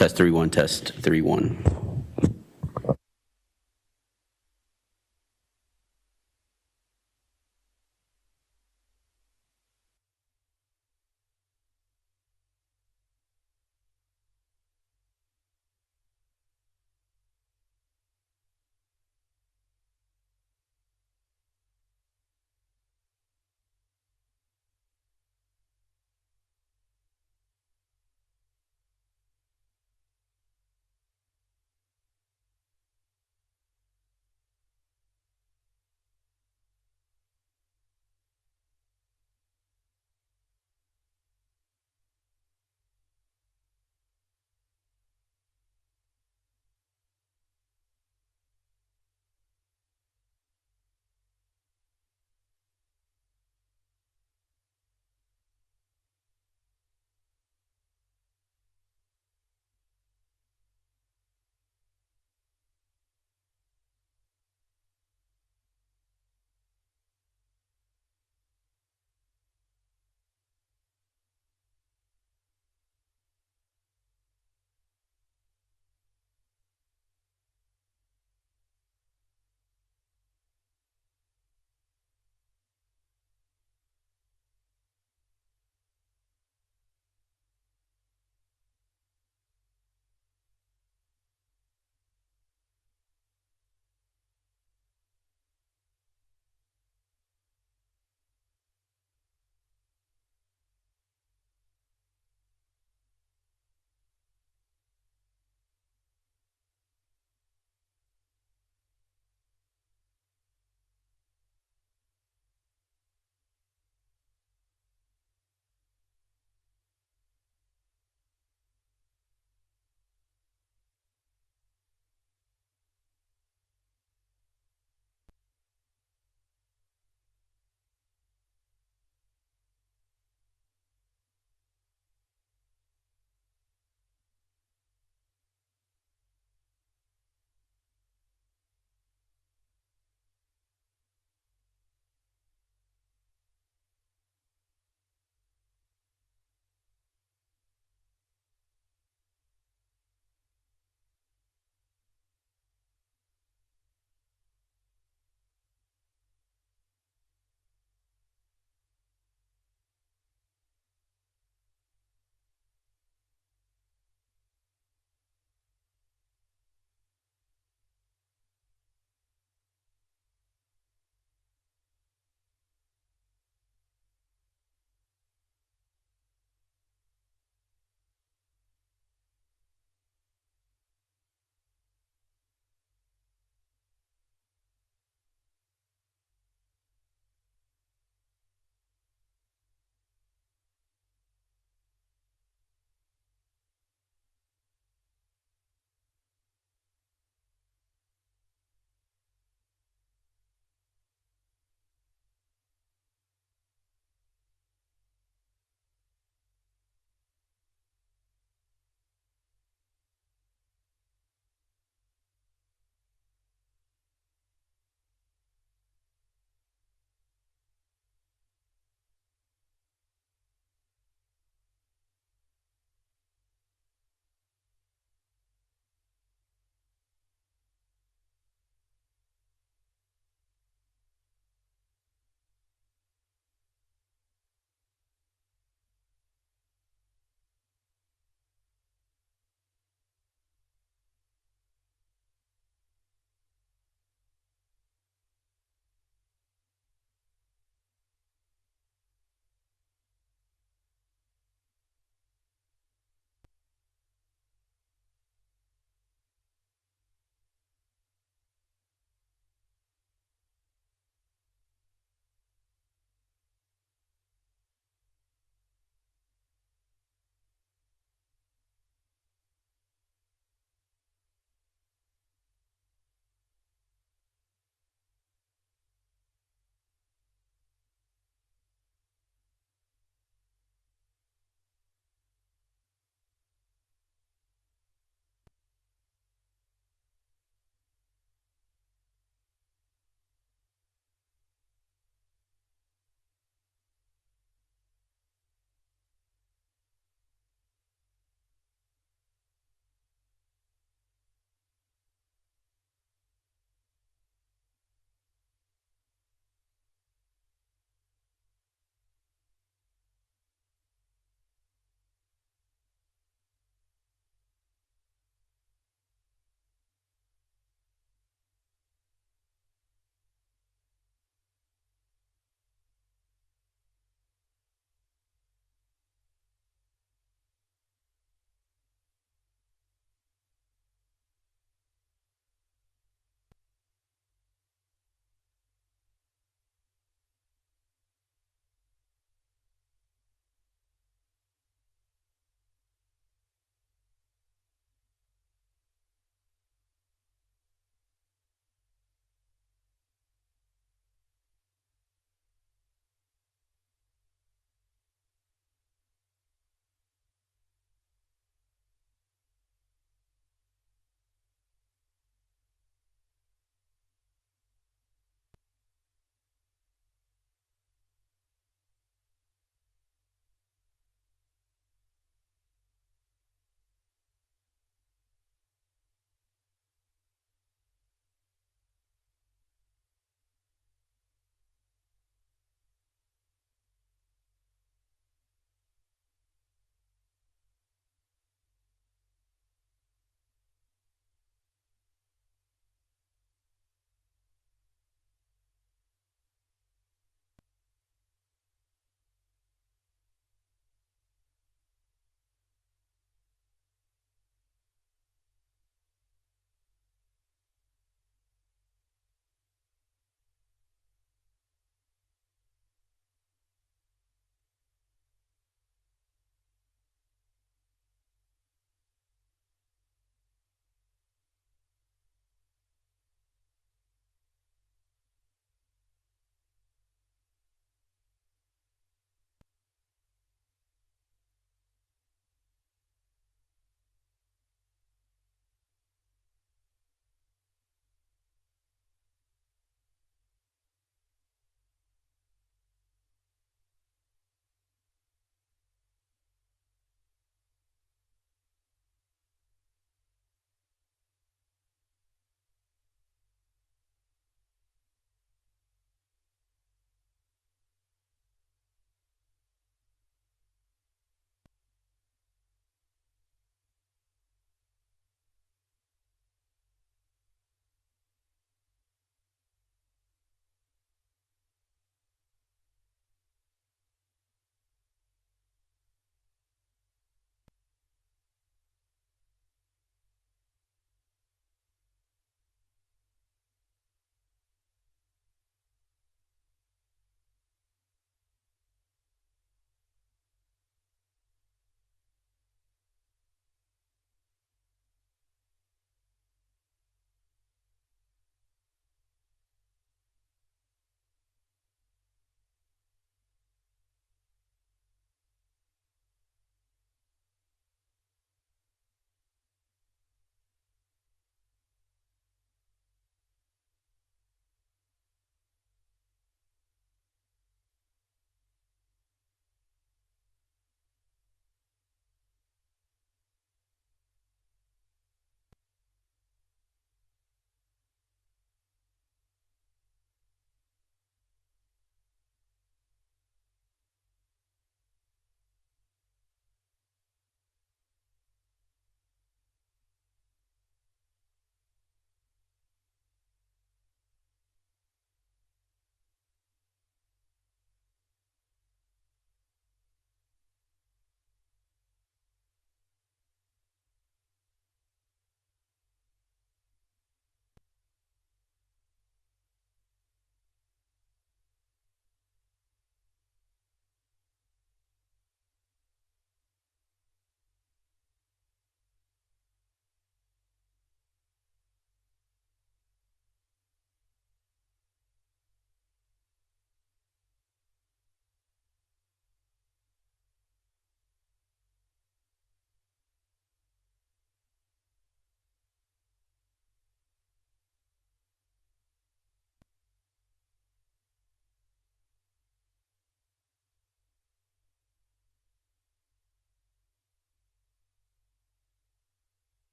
Test 3-1, test 3-1.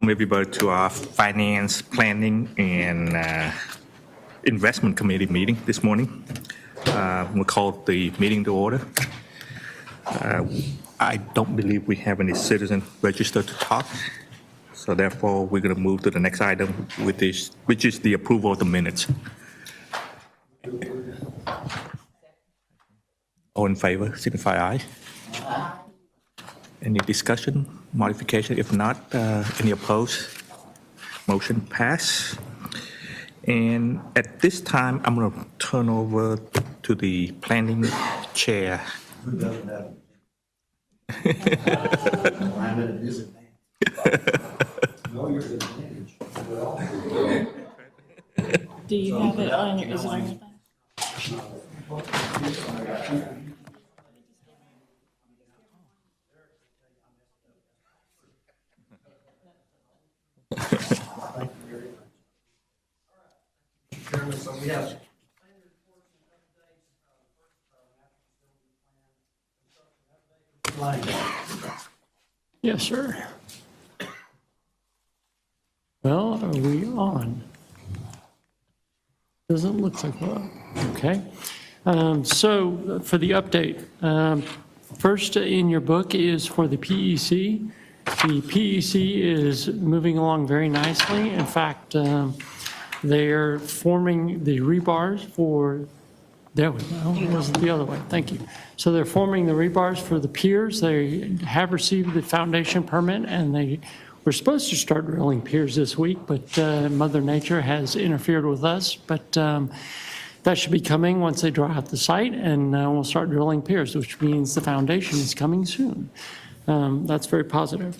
Everybody to our Finance, Planning, and Investment Committee meeting this morning. We'll call the meeting to order. I don't believe we have any citizens registered to talk, so therefore we're going to move to the next item, which is the approval of the minutes. All in favor, signify aye. Any discussion, modification? If not, any opposed? Motion pass. And at this time, I'm going to turn over to the planning chair. Who doesn't have I'm at a disadvantage. No, you're at an advantage. Do you have it on your, is it on your thing? So we have Yes, sir. Well, are we on? Doesn't look like we're on. Okay. So for the update, first in your book is for the PEC. The PEC is moving along very nicely. In fact, they're forming the rebars for, there we go, it wasn't the other way, thank you. So they're forming the rebars for the piers. They have received the foundation permit, and they were supposed to start drilling piers this week, but Mother Nature has interfered with us. But that should be coming once they draw out the site, and we'll start drilling piers, which means the foundation is coming soon. That's very positive.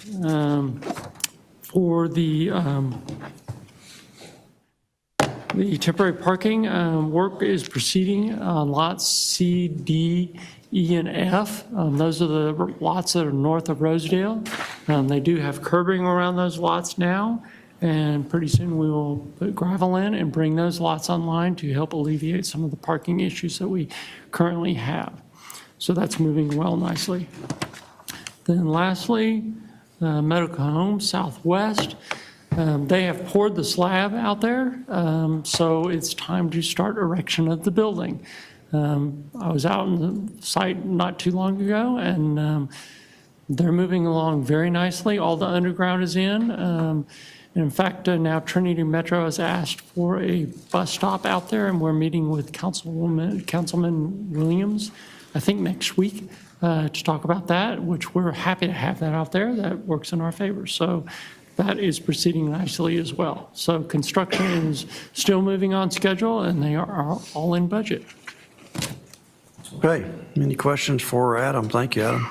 For the temporary parking work is proceeding on lots C, D, E, and F. Those are the lots that are north of Rosedale. They do have curbing around those lots now, and pretty soon we will put gravel in and bring those lots online to help alleviate some of the parking issues that we currently have. So that's moving well nicely. Then lastly, Medical Home Southwest. They have poured the slab out there, so it's time to start erection of the building. I was out on the site not too long ago, and they're moving along very nicely. All the underground is in. And in fact, now Trinity Metro has asked for a bus stop out there, and we're meeting with Councilman Williams, I think next week, to talk about that, which we're happy to have that out there. That works in our favor. So that is proceeding nicely as well. So construction is still moving on schedule, and they are all in budget. Okay, any questions for Adam? Thank you, Adam.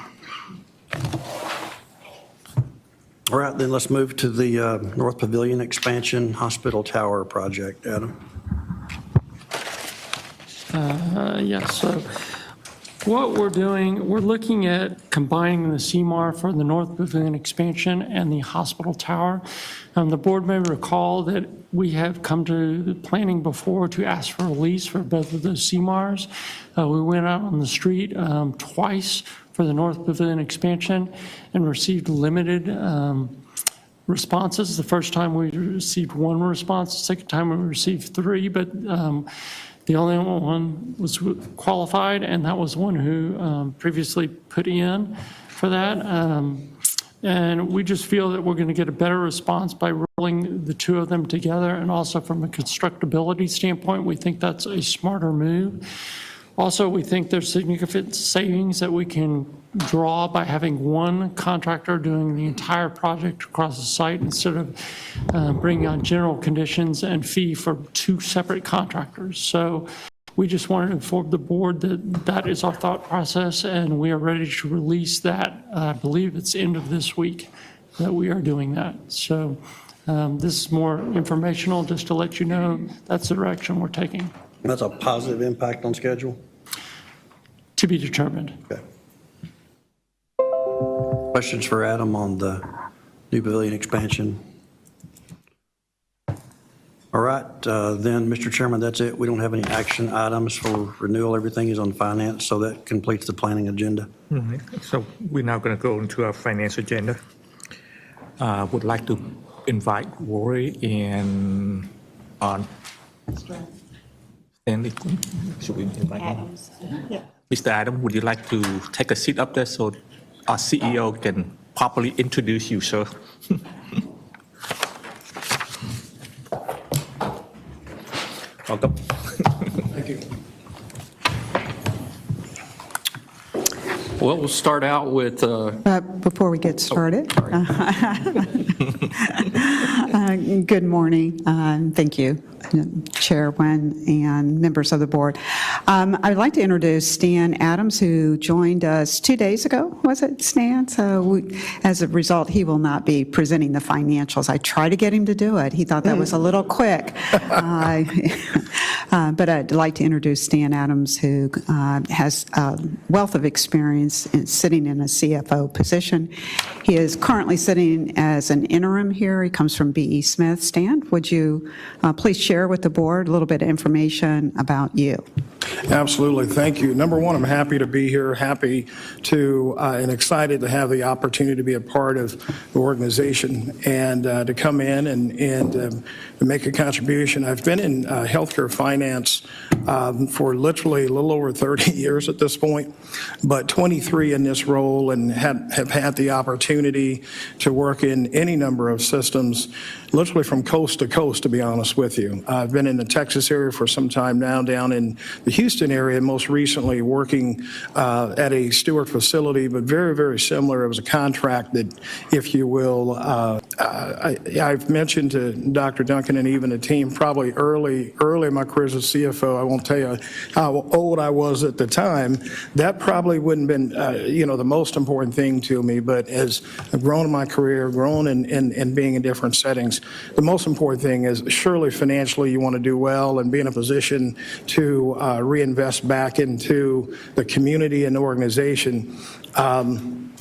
All right, then let's move to the North Pavilion Expansion Hospital Tower project, Adam. Yes, so what we're doing, we're looking at combining the CMAR for the North Pavilion expansion and the hospital tower. The board may recall that we have come to the planning before to ask for a lease for both of those CMARs. We went out on the street twice for the North Pavilion expansion and received limited responses. The first time we received one response, the second time we received three, but the only one was qualified, and that was one who previously put in for that. And we just feel that we're going to get a better response by rolling the two of them together. And also from a constructability standpoint, we think that's a smarter move. Also, we think there's significant savings that we can draw by having one contractor doing the entire project across the site instead of bringing on general conditions and fee for two separate contractors. So we just wanted to inform the board that that is our thought process, and we are ready to release that. I believe it's end of this week that we are doing that. So this is more informational, just to let you know that's the direction we're taking. That's a positive impact on schedule? To be determined. Okay. Questions for Adam on the new pavilion expansion? All right, then, Mr. Chairman, that's it. We don't have any action items for renewal. Everything is on finance, so that completes the planning agenda. So we're now going to go into our finance agenda. Would like to invite Rory and Stanley. Should we invite him? Adams. Yeah. Mr. Adam, would you like to take a seat up there so our CEO can properly introduce you, sir? Welcome. Thank you. Well, we'll start out with, Before we get started, good morning. Thank you, Chairman and members of the board. I would like to introduce Stan Adams, who joined us 2 days ago, was it, Stan? So as a result, he will not be presenting the financials. I tried to get him to do it. He thought that was a little quick. But I'd like to introduce Stan Adams, who has a wealth of experience in sitting in a CFO position. He is currently sitting as an interim here. He comes from B.E. Smith. Stan, would you please share with the board a little bit of information about you? Absolutely. Thank you. Number one, I'm happy to be here, happy to and excited to have the opportunity to be a part of the organization and to come in and make a contribution. I've been in healthcare finance for literally a little over 30 years at this point, but 23 in this role, and have had the opportunity to work in any number of systems, literally from coast to coast, to be honest with you. I've been in the Texas area for some time now, down in the Houston area, most recently working at a Stewart facility, but very, very similar. It was a contract that, if you will, I've mentioned to Dr. Duncan and even the team probably early in my career as a CFO. I won't tell you how old I was at the time. That probably wouldn't have been, the most important thing to me, but as I've grown in my career, grown in being in different settings, the most important thing is surely financially you want to do well and be in a position to reinvest back into the community and the organization.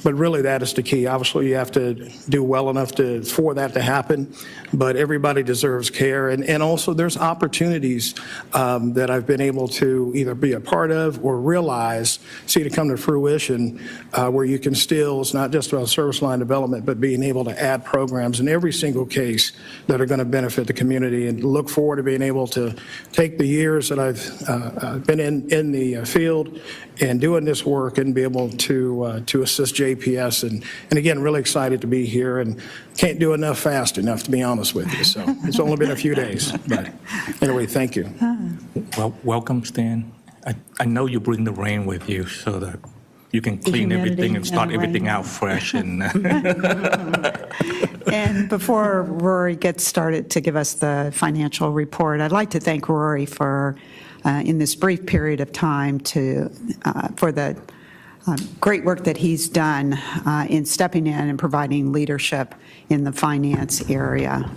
But really, that is the key. Obviously, you have to do well enough for that to happen, but everybody deserves care. And also, there's opportunities that I've been able to either be a part of or realize, see to come to fruition, where you can still, it's not just about service line development, but being able to add programs in every single case that are going to benefit the community, and look forward to being able to take the years that I've been in the field and doing this work and be able to assist JPS. And again, really excited to be here, and can't do enough fast enough, to be honest with you. So it's only been a few days, but anyway, thank you. Well, welcome, Stan. I know you bring the rain with you so that you can clean humidity everything and start and the everything rain. out fresh. And And before Rory gets started to give us the financial report, I'd like to thank Rory for, in this brief period of time, for the great work that he's done in stepping in and providing leadership in the finance area.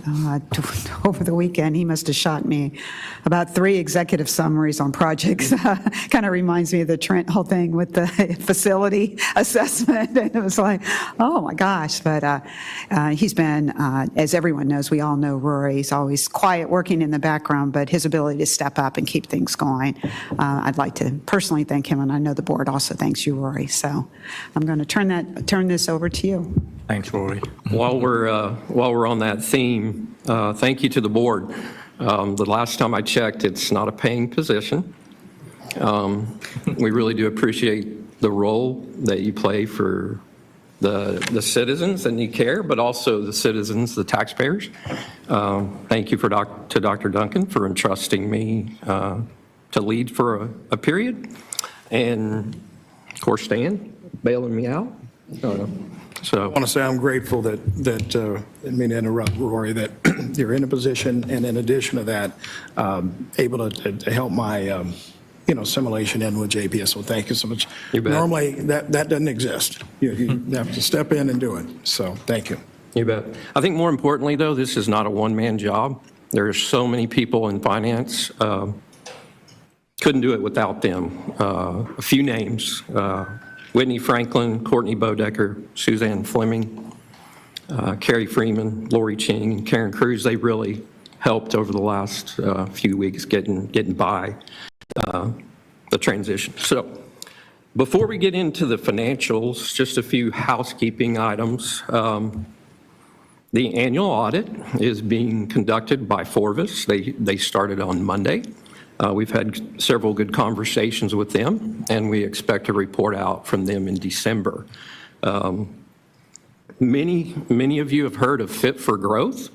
Over the weekend, he must have shot me about 3 executive summaries on projects. Kind of reminds me of the Trent whole thing with the facility assessment. And it was like, oh my gosh. But he's been, as everyone knows, we all know Rory. He's always quiet, working in the background, but his ability to step up and keep things going, I'd like to personally thank him, and I know the board also thanks you, Rory. So I'm going to turn this over to you. thanks, Rory. while we're on that theme, thank you to the board. The last time I checked, it's not a paying position. We really do appreciate the role that you play for the citizens and you care, but also the citizens, the taxpayers. Thank you to Dr. Duncan for entrusting me to lead for a period. And of course, Stan bailing me out. I So want to say I'm grateful that I didn't mean to interrupt, Rory, that you're in a position, and in addition to that, able to help my, assimilation in with JPS. So thank you so much. You bet. Normally, that doesn't exist. You have to step in and do it. So thank you. you bet. I think more importantly, though, this is not a one-man job. There are so many people in finance. Couldn't do it without them. A few names: Whitney Franklin, Courtney Bodecker, Suzanne Fleming, Carrie Freeman, Lori Ching, and Karen Cruz. They really helped over the last few weeks getting by the transition. So before we get into the financials, just a few housekeeping items. The annual audit is being conducted by Forvis. They started on Monday. We've had several good conversations with them, and we expect a report out from them in December. Many of you have heard of Fit for Growth.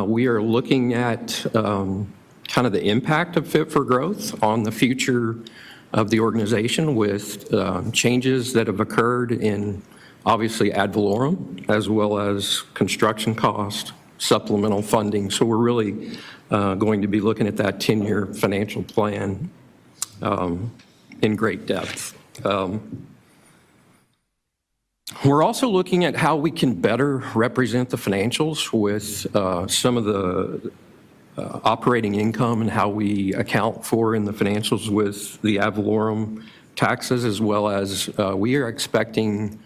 We are looking at kind of the impact of Fit for Growth on the future of the organization with changes that have occurred in obviously ad valorem, as well as construction cost, supplemental funding. So we're really going to be looking at that 10-year financial plan in great depth. We're also looking at how we can better represent the financials with some of the operating income and how we account for in the financials with the ad valorem taxes, as well as we are expecting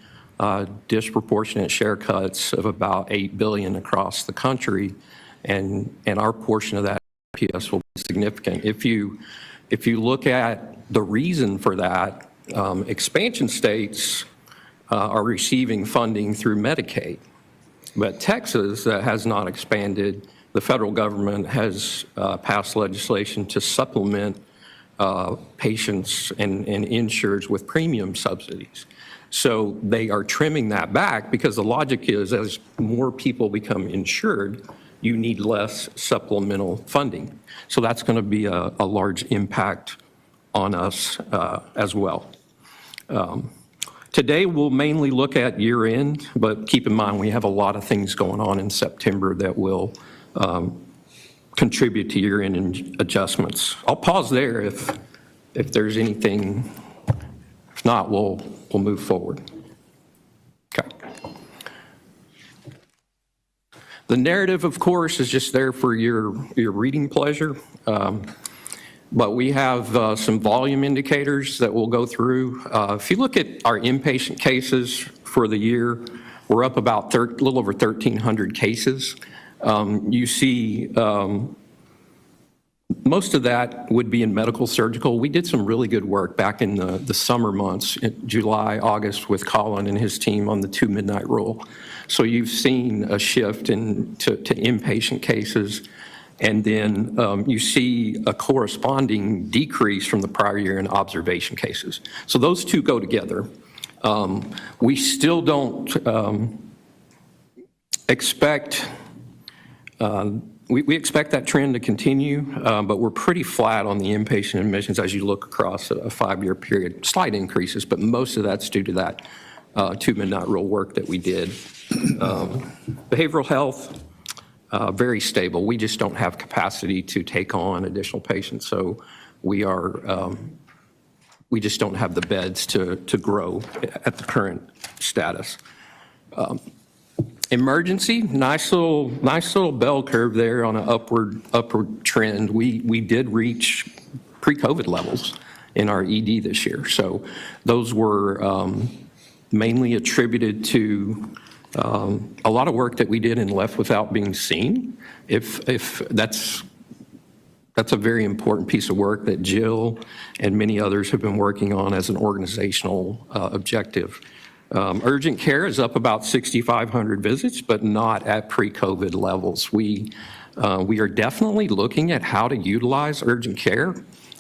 disproportionate share cuts of about $8 billion across the country, and our portion of that PS will be significant. If you look at the reason for that, expansion states are receiving funding through Medicaid, but Texas has not expanded. The federal government has passed legislation to supplement patients and insureds with premium subsidies. So they are trimming that back because the logic is as more people become insured, you need less supplemental funding. So that's going to be a large impact on us as well. Today, we'll mainly look at year end, but keep in mind we have a lot of things going on in September that will contribute to year end adjustments. I'll pause there if there's anything. If not, we'll move forward. Okay. The narrative, of course, is just there for your reading pleasure. But we have some volume indicators that we'll go through. If you look at our inpatient cases for the year, we're up about a little over 1,300 cases. You see most of that would be in medical surgical. We did some really good work back in the summer months, in July, August, with Colin and his team on the 2 midnight rule. So you've seen a shift to inpatient cases. And then you see a corresponding decrease from the prior year in observation cases. So those two go together. We still don't expect, we expect that trend to continue, but we're pretty flat on the inpatient admissions as you look across a 5-year period. Slight increases, but most of that's due to that 2 midnight rule work that we did. Behavioral health, very stable. We just don't have capacity to take on additional patients, so we just don't have the beds to grow at the current status. Emergency, nice little bell curve there on an upward trend. We did reach pre-COVID levels in our ED this year, so those were mainly attributed to a lot of work that we did in Left Without Being Seen. If that's a very important piece of work that Jill and many others have been working on as an organizational objective. Urgent care is up about 6,500 visits, but not at pre-COVID levels. We are definitely looking at how to utilize urgent care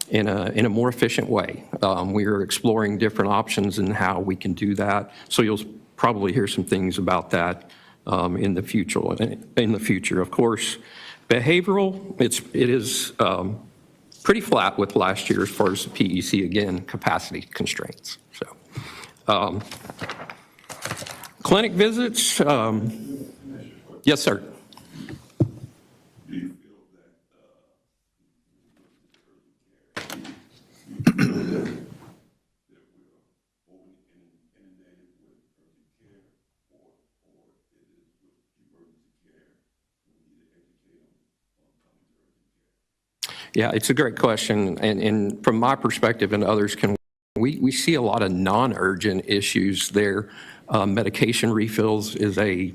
in a more efficient way. We are exploring different options and how we can do that. So you'll probably hear some things about that in the future. Of course, behavioral, it is pretty flat with last year as far as the PEC, again, capacity constraints. So, clinic visits, yes, sir. Yeah, it's a great question. And from my perspective and others we see a lot of non-urgent issues there. Medication refills is a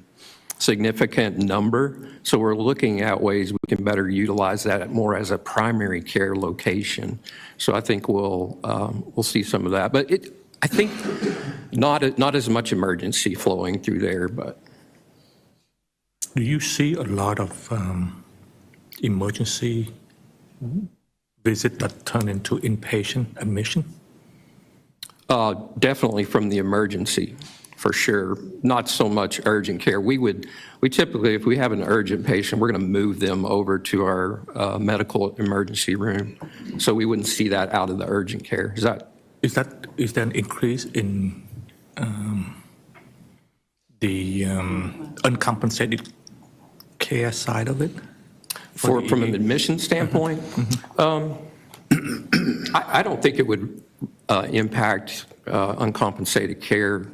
significant number. So we're looking at ways we can better utilize that more as a primary care location. So I think we'll see some of that. But I think not as much emergency flowing through there, but Do you see a lot of emergency visit that turn into inpatient admission? Definitely from the emergency, for sure. Not so much urgent care. We typically, if we have an urgent patient, we're going to move them over to our medical emergency room. So we wouldn't see that out of the urgent care. Is there an increase in the uncompensated care side of it? From an admission standpoint? I don't think it would impact uncompensated care.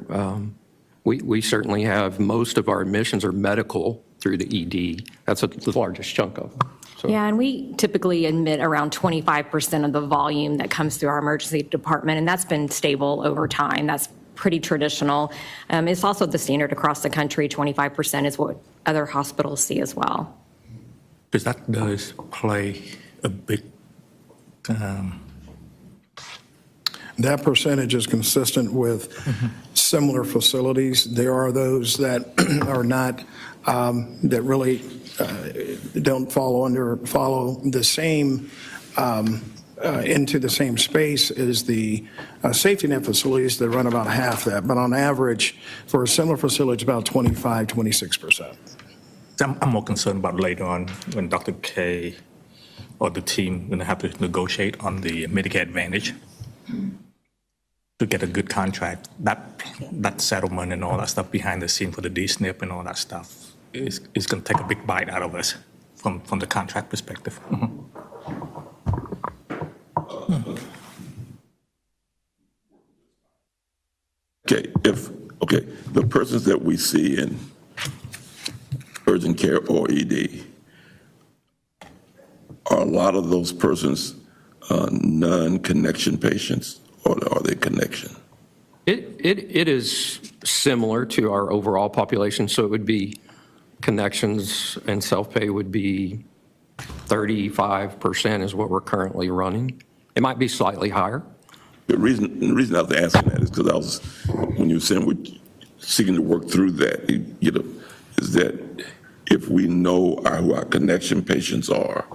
We certainly have, most of our admissions are medical through the ED. That's the largest chunk of them. So- Yeah, and we typically admit around 25% of the volume that comes through our emergency department, and that's been stable over time. That's pretty traditional. It's also the standard across the country. 25% is what other hospitals see as well. Because that does play a big, That percentage is consistent with similar facilities. There are those that are not, that really don't follow the same, into the same space as the safety net facilities that run about half that. But on average, for a similar facility, it's about 25, 26%. I'm more concerned about later on when Dr. K or the team going to have to negotiate on the Medicare Advantage to get a good contract. That settlement and all that stuff behind the scene for the DSNP and all that stuff is going to take a big bite out of us from the contract perspective. Okay, the persons that we see in urgent care or ED, are a lot of those persons non-connection patients, or are they connection? It is similar to our overall population, so it would be connections and self-pay would be 35% is what we're currently running. It might be slightly higher. The reason I was asking that is because when you were saying we're seeking to work through that, is that if we know who our connection patients are,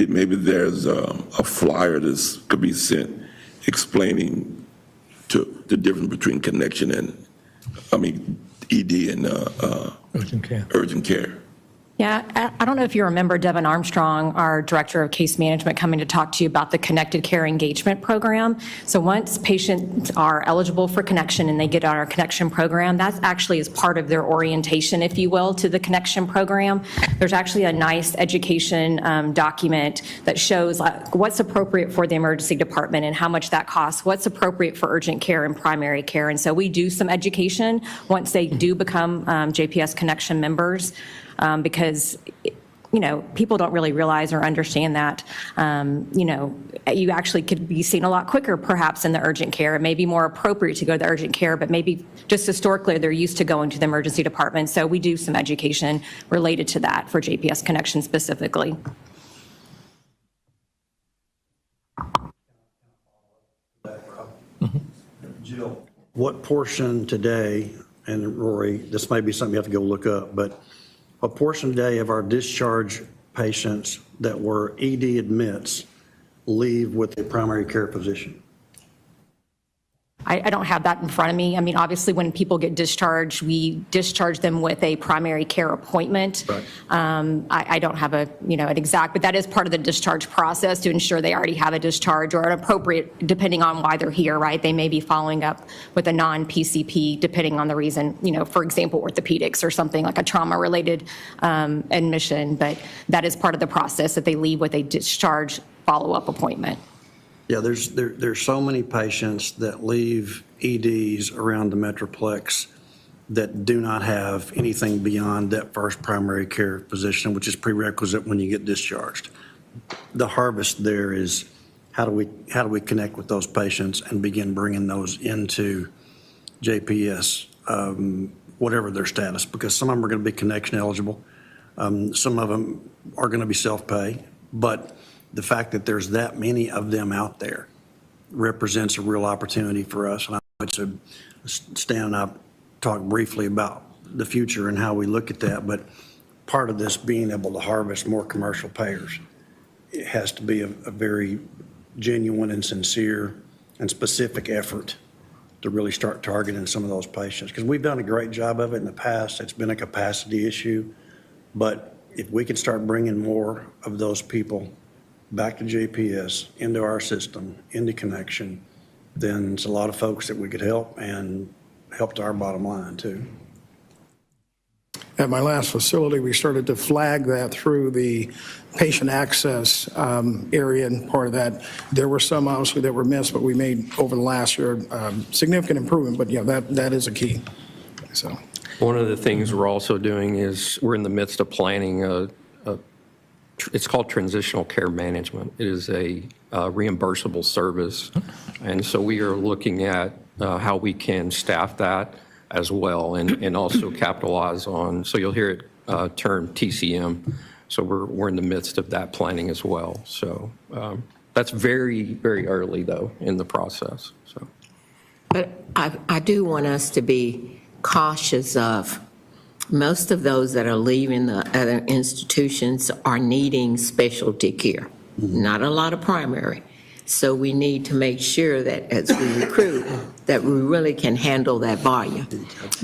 maybe there's a flyer that could be sent explaining to the difference between connection and, ED and urgent care. Yeah, I don't know if you remember Devin Armstrong, our Director of Case Management, coming to talk to you about the Connected Care Engagement Program. So once patients are eligible for connection and they get on our connection program, that actually is part of their orientation, if you will, to the connection program. There's actually a nice education document that shows what's appropriate for the emergency department and how much that costs, what's appropriate for urgent care and primary care. And so we do some education once they do become JPS connection members. Because, people don't really realize or understand that, you actually could be seen a lot quicker perhaps in the urgent care. It may be more appropriate to go to the urgent care, but maybe just historically they're used to going to the emergency department. So we do some education related to that for JPS Connection specifically. Jill. What portion today, and Rory, this may be something you have to go look up, but a portion today of our discharge patients that were ED admits leave with a primary care physician? I don't have that in front of me. Obviously, when people get discharged, we discharge them with a primary care appointment. Right. I don't have an exact, but that is part of the discharge process to ensure they already have a discharge or an appropriate, depending on why they're here, right? They may be following up with a non-PCP, depending on the reason, for example, orthopedics or something like a trauma-related admission, but that is part of the process that they leave with a discharge follow-up appointment. Yeah, there's so many patients that leave EDs around the Metroplex that do not have anything beyond that first primary care physician, which is prerequisite when you get discharged. The harvest there is how do we connect with those patients and begin bringing those into JPS, whatever their status, because some of them are going to be connection eligible. Some of them are going to be self-pay, but the fact that there's that many of them out there represents a real opportunity for us. And I would say Stan and I talked briefly about the future and how we look at that, but part of this being able to harvest more commercial payers, it has to be a very genuine and sincere and specific effort to really start targeting some of those patients. Because we've done a great job of it in the past. It's been a capacity issue. But if we can start bringing more of those people back to JPS, into our system, into Connection, then it's a lot of folks that we could help and help to our bottom line too. At my last facility, we started to flag that through the patient access area, and part of that, there were some obviously that were missed, but we made over the last year significant improvement, but yeah, that is a key. So One of the things we're also doing is we're in the midst of planning it's called transitional care management. It is a reimbursable service. And so we are looking at how we can staff that as well and also capitalize on, so you'll hear it termed TCM. So we're in the midst of that planning as well. So that's very, very early though in the process. So. But I do want us to be cautious of most of those that are leaving the other institutions are needing specialty care, not a lot of primary. So we need to make sure that as we recruit, that we really can handle that volume.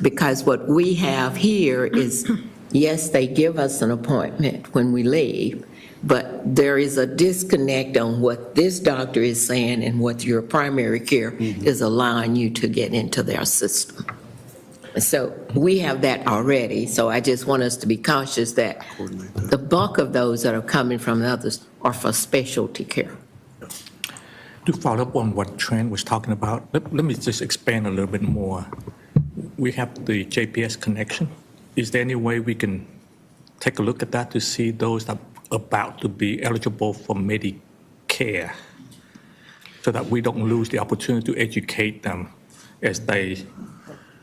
Because what we have here is, yes, they give us an appointment when we leave, but there is a disconnect on what this doctor is saying and what your primary care is allowing you to get into their system. So we have that already, so I just want us to be cautious that the bulk of those that are coming from the others are for specialty care. To follow up on what Trent was talking about, let me just expand a little bit more. We have the JPS connection. Is there any way we can take a look at that to see those that are about to be eligible for Medicare so that we don't lose the opportunity to educate them as they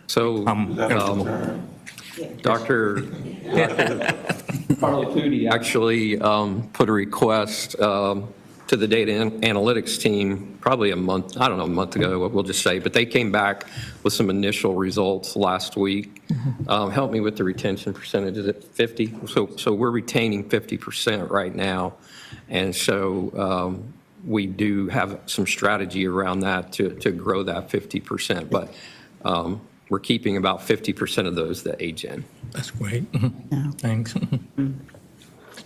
Dr. Tchd actually put a request to the data analytics team probably a month ago, we'll just say, but they came back with some initial results last week. Help me with the retention percentage, is it 50? So we're retaining 50% right now. And so we do have some strategy around that to grow that 50%, but we're keeping about 50% of those that age in. That's great. Thanks.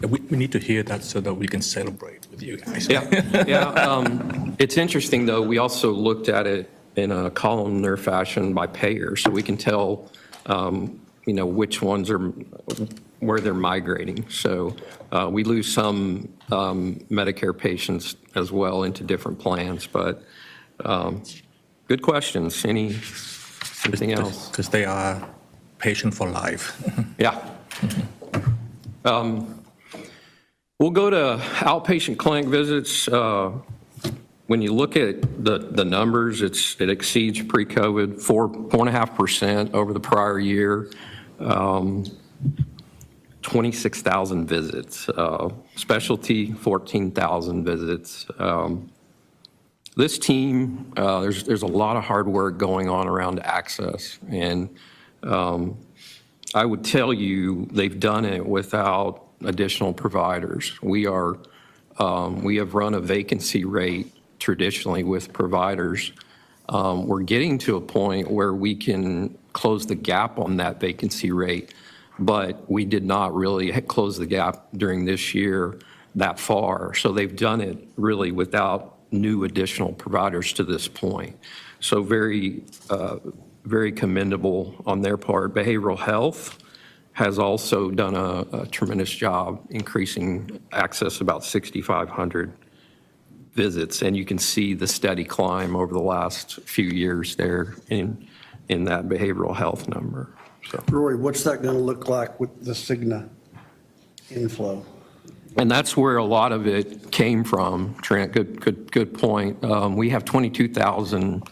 We need to hear that so that we can celebrate with you guys. It's interesting, though. We also looked at it in a columnar fashion by payer, so we can tell, which ones are where they're migrating. So we lose some Medicare patients as well into different plans, but good questions. Anything else? Because they are patient for life. Yeah. We'll go to outpatient clinic visits. When you look at the numbers, it exceeds pre-COVID 4.5% over the prior year. 26,000 visits. Specialty, 14,000 visits. This team, there's a lot of hard work going on around access, and I would tell you they've done it without additional providers. We have run a vacancy rate traditionally with providers. We're getting to a point where we can close the gap on that vacancy rate, but we did not really close the gap during this year that far. So they've done it really without new additional providers to this point. So very, very commendable on their part. Behavioral health has also done a tremendous job increasing access, about 6,500 visits, and you can see the steady climb over the last few years there in that behavioral health number. So. Rory, what's that going to look like with the Cigna inflow? And that's where a lot of it came from, Trent. Good point. We have 22,000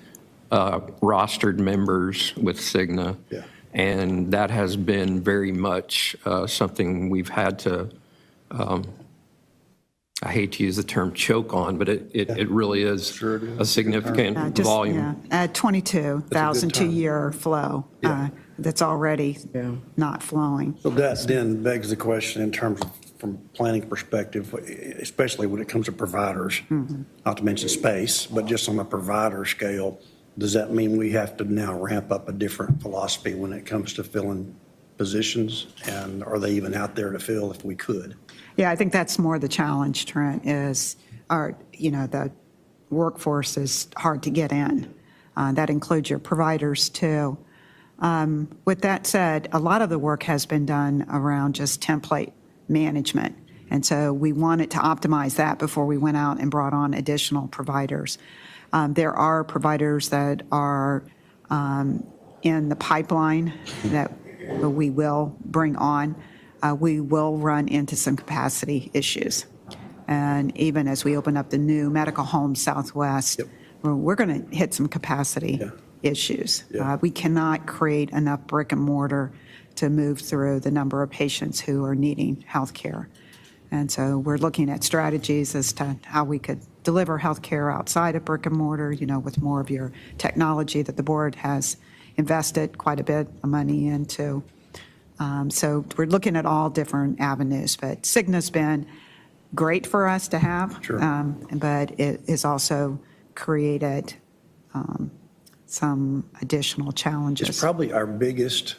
rostered members with Cigna. Yeah. And that has been very much something we've had to, I hate to use the term choke on, but it really is a significant volume. 22,000 2-year flow. that's already not flowing. So that then begs the question in terms of, from planning perspective, especially when it comes to providers, not to mention space, but just on a provider scale, does that mean we have to now ramp up a different philosophy when it comes to filling positions? And are they even out there to fill if we could? Yeah, I think that's more the challenge, Trent, is the workforce is hard to get in. That includes your providers too. With that said, a lot of the work has been done around just template management. And so we wanted to optimize that before we went out and brought on additional providers. There are providers that are in the pipeline that we will bring on. We will run into some capacity issues. And even as we open up the new medical home Southwest, we're going to hit some capacity issues. We cannot create enough brick and mortar to move through the number of patients who are needing health care. And so we're looking at strategies as to how we could deliver health care outside of brick and mortar, with more of your technology that the board has invested quite a bit of money into. So we're looking at all different avenues, but Cigna's been great for us to have, but it has also created some additional challenges. It's probably our biggest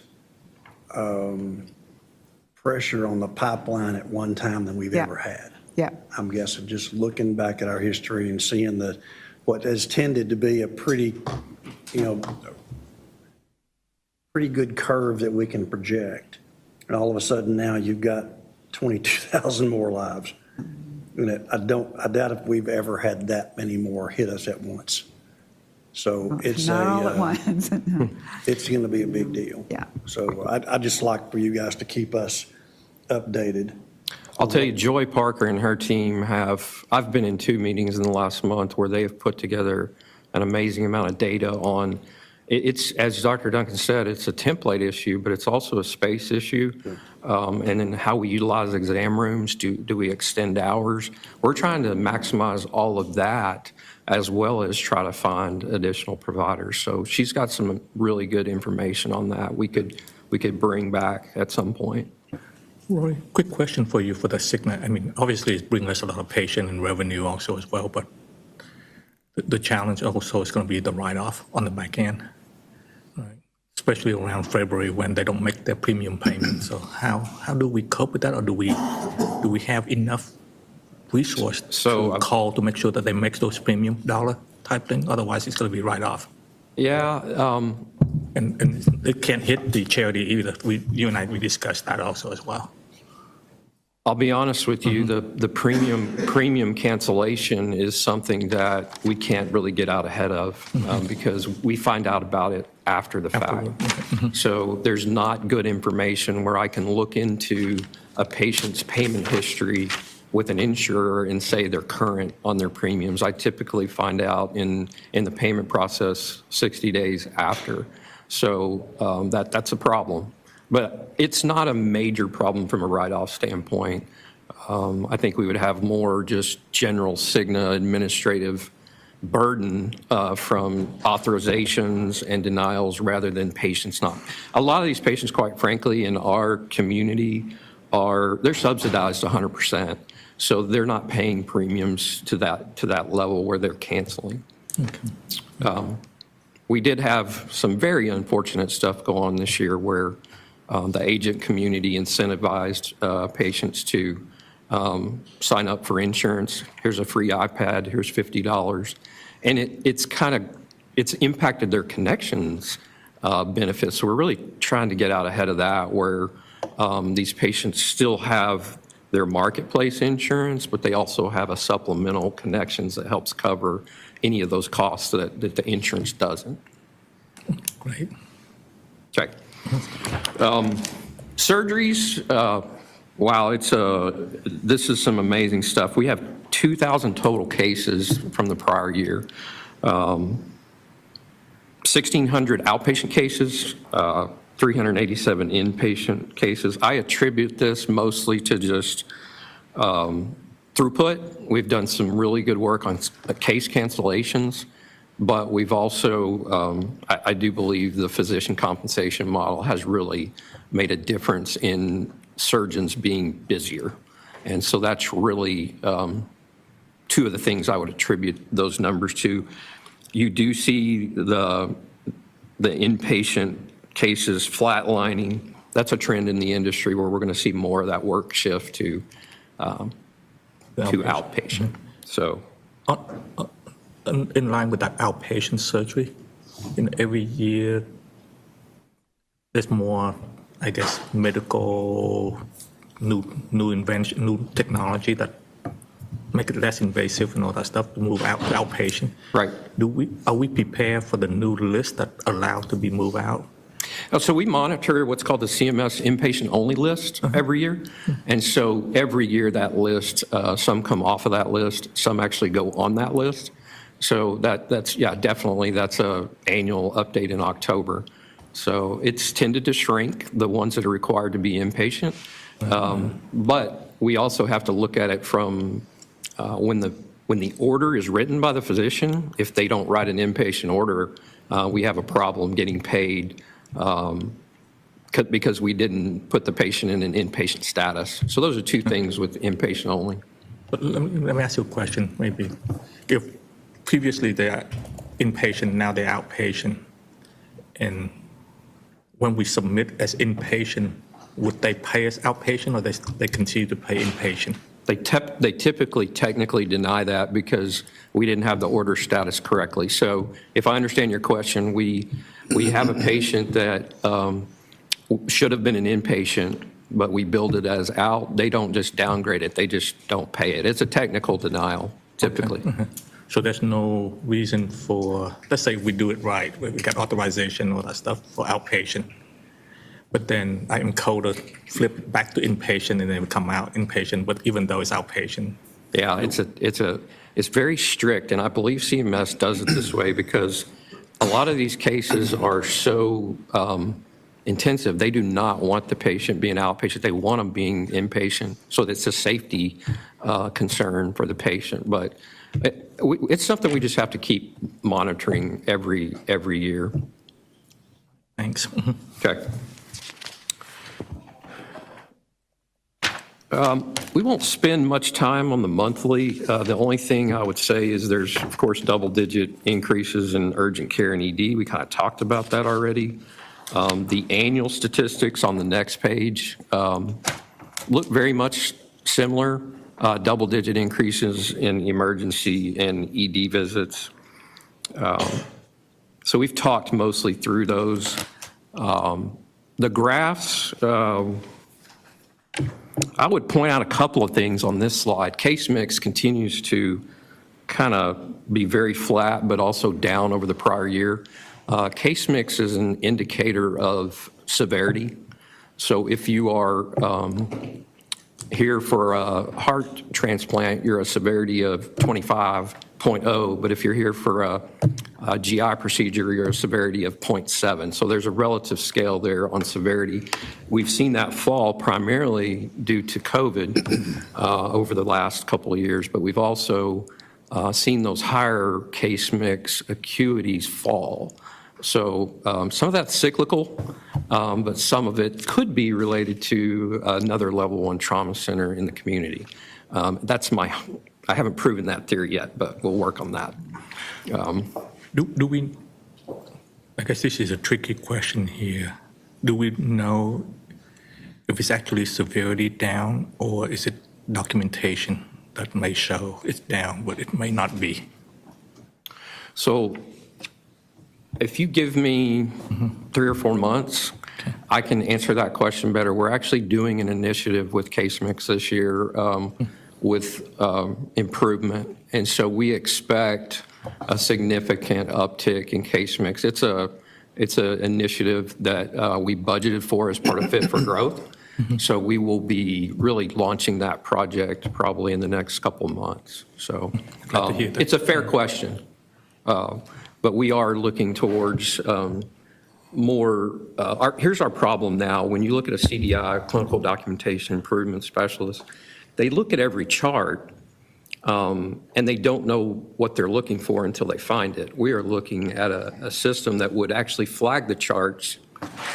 pressure on the pipeline at one time than we've ever had. Yeah. I'm guessing, just looking back at our history and seeing what has tended to be a pretty good curve that we can project. And all of a sudden now you've got 22,000 more lives. And I doubt if we've ever had that many more hit us at once. So it's Not all at once. it's going to be a big deal. Yeah. So I'd just like for you guys to keep us updated. I'll tell you, Joy Parker and her team I've been in 2 meetings in the last month where they have put together an amazing amount of data on, it's, as Dr. Duncan said, it's a template issue, but it's also a space issue. And then how we utilize exam rooms, do we extend hours? We're trying to maximize all of that as well as try to find additional providers. So she's got some really good information on that we could bring back at some point. Roy, quick question for you for the Cigna. I mean, obviously it's bringing us a lot of patient and revenue also as well, but the challenge also is going to be the write-off on the back end, right? Especially around February when they don't make their premium payment. So how do we cope with that, or do we have enough resource to call to make sure that they make those premium dollar type thing? Otherwise, it's going to be write-off. Yeah. And it can't hit the charity either. You and I, we discussed that also as well. I'll be honest with you, the premium cancellation is something that we can't really get out ahead of because we find out about it after the fact. So there's not good information where I can look into a patient's payment history with an insurer and say they're current on their premiums. I typically find out in the payment process 60 days after. So that's a problem. But it's not a major problem from a write-off standpoint. I think we would have more just general Cigna administrative burden from authorizations and denials rather than patients not. A lot of these patients, quite frankly, in our community they're subsidized 100%. So they're not paying premiums to that level where they're canceling. Okay. We did have some very unfortunate stuff go on this year where the agent community incentivized patients to sign up for insurance. Here's a free iPad, here's $50. And it's impacted their connections benefits. So we're really trying to get out ahead of that where these patients still have their marketplace insurance, but they also have a supplemental connections that helps cover any of those costs that the insurance doesn't. Great. Check. Surgeries, wow, this is some amazing stuff. We have 2,000 total cases from the prior year. 1,600 outpatient cases, 387 inpatient cases. I attribute this mostly to just throughput. We've done some really good work on case cancellations. But we've also, I do believe the physician compensation model has really made a difference in surgeons being busier. And so that's really two of the things I would attribute those numbers to. You do see the inpatient cases flatlining. That's a trend in the industry where we're going to see more of that work shift to outpatient. So. In line with that outpatient surgery, every year, there's more, I guess, medical, new invention, new technology that make it less invasive and all that stuff to move out outpatient. Right. Are we prepared for the new list that allow to be moved out? So we monitor what's called the CMS inpatient-only list every year. And so every year that list, some come off of that list, some actually go on that list. So that's, yeah, definitely, that's a annual update in October. So it's tended to shrink, the ones that are required to be inpatient. But we also have to look at it from when the order is written by the physician. If they don't write an inpatient order, we have a problem getting paid because we didn't put the patient in an inpatient status. So those are two things with inpatient only. But let me ask you a question, maybe. If previously they are inpatient, now they're outpatient, and when we submit as inpatient, would they pay us outpatient, or they continue to pay inpatient? They typically technically deny that because we didn't have the order status correctly. So if I understand your question, we have a patient that should have been an inpatient, but we billed it as out. They don't just downgrade it, they just don't pay it. It's a technical denial, typically. Okay. So there's no reason for, let's say we do it right, we got authorization, all that stuff for outpatient, but then I encode it, flip it back to inpatient, and then it come out inpatient, but even though it's outpatient. Yeah, it's very strict, and I believe CMS does it this way because a lot of these cases are so intensive. They do not want the patient being outpatient. They want them being inpatient. So it's a safety concern for the patient. But it's something we just have to keep monitoring every year. Thanks. Okay. We won't spend much time on the monthly. The only thing I would say is there's, of course, double-digit increases in urgent care and ED. We kind of talked about that already. The annual statistics on the next page look very much similar, double-digit increases in emergency and ED visits. So we've talked mostly through those. The graphs, I would point out a couple of things on this slide. Case mix continues to kind of be very flat, but also down over the prior year. Case mix is an indicator of severity. So if you are here for a heart transplant, you're a severity of 25.0, but if you're here for a GI procedure, you're a severity of 0.7. So there's a relative scale there on severity. We've seen that fall primarily due to COVID over the last couple of years, but we've also seen those higher case mix acuities fall. So some of that's cyclical, but some of it could be related to another level 1 trauma center in the community. I haven't proven that theory yet, but we'll work on that. Do we, I guess this is a tricky question here. Do we know if it's actually severity down, or is it documentation that may show it's down, but it may not be? So if you give me 3 or 4 months, I can answer that question better. We're actually doing an initiative with case mix this year with improvement. And so we expect a significant uptick in case mix. It's an initiative that we budgeted for as part of Fit for Growth. So we will be really launching that project probably in the next couple of months. So it's a fair question. But we are looking towards more, here's our problem now. When you look at a CDI, Clinical Documentation Improvement Specialist, they look at every chart, and they don't know what they're looking for until they find it. We are looking at a system that would actually flag the charts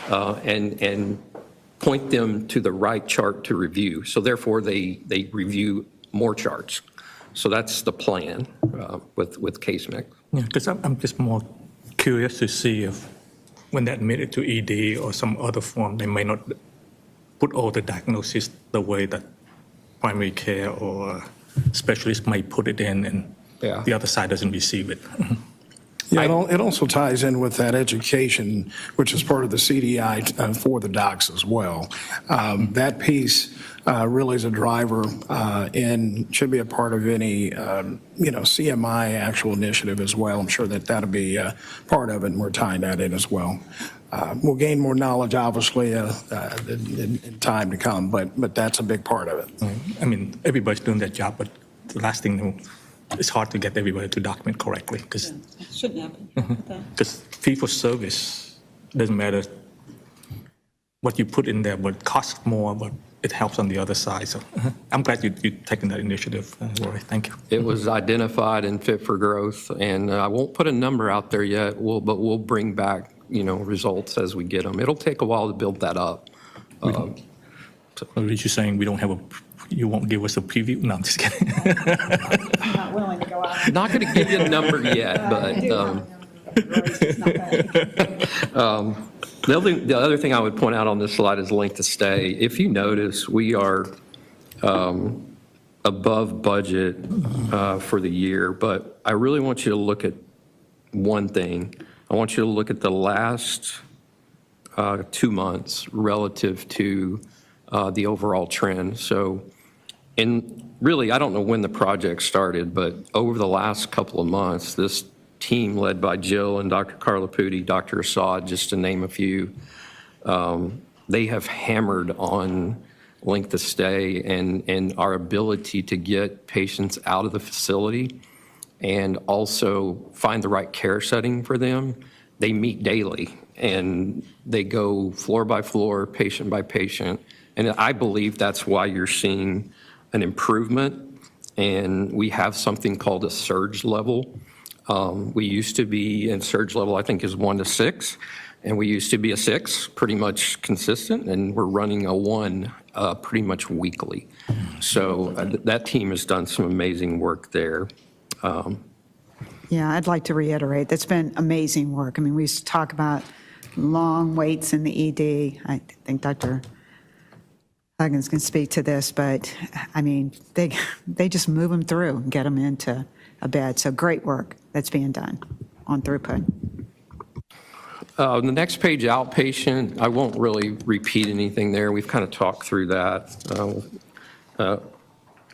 and point them to the right chart to review. So therefore, they review more charts. So that's the plan with case mix. Yeah, because I'm just more curious to see if when they admit it to ED or some other form, they may not put all the diagnosis the way that primary care or specialist might put it in, and the other side doesn't receive it. Yeah, it also ties in with that education, which is part of the CDI for the docs as well. That piece really is a driver and should be a part of any, CMI actual initiative as well. I'm sure that that'll be part of it, and we're tying that in as well. We'll gain more knowledge, obviously, in time to come, but that's a big part of it. I mean, everybody's doing their job, but the last thing, it's hard to get everybody to document correctly because It shouldn't happen. fee for service doesn't matter what you put in there, but it costs more, but it helps on the other side. So I'm glad you're taking that initiative, Rory. Thank you. It was identified and fit for growth, and I won't put a number out there yet, but we'll bring back, results as we get them. It'll take a while to build that up. Are you saying you won't give us a preview? No, I'm just kidding. I'm not willing to go out. Not going to give you a number yet, but the other thing I would point out on this slide is length of stay. If you notice, we are above budget for the year, but I really want you to look at one thing. I want you to look at the last 2 months relative to the overall trend. So, and really, I don't know when the project started, but over the last couple of months, this team led by Jill and Dr. Carla Pudi, Dr. Assad, just to name a few, they have hammered on length of stay and our ability to get patients out of the facility and also find the right care setting for them. They meet daily and they go floor by floor, patient by patient. And I believe that's why you're seeing an improvement. And we have something called a surge level. We used to be in surge level, I think, is 1 to 6. And we used to be a 6, pretty much consistent. And we're running a 1 pretty much weekly. So that team has done some amazing work there. Yeah, I'd like to reiterate, that's been amazing work. I mean, we used to talk about long waits in the ED. I think Dr. Huggins can speak to this, but I mean, they just move them through and get them into a bed. So great work that's being done on throughput. The next page, outpatient, I won't really repeat anything there. We've kind of talked through that.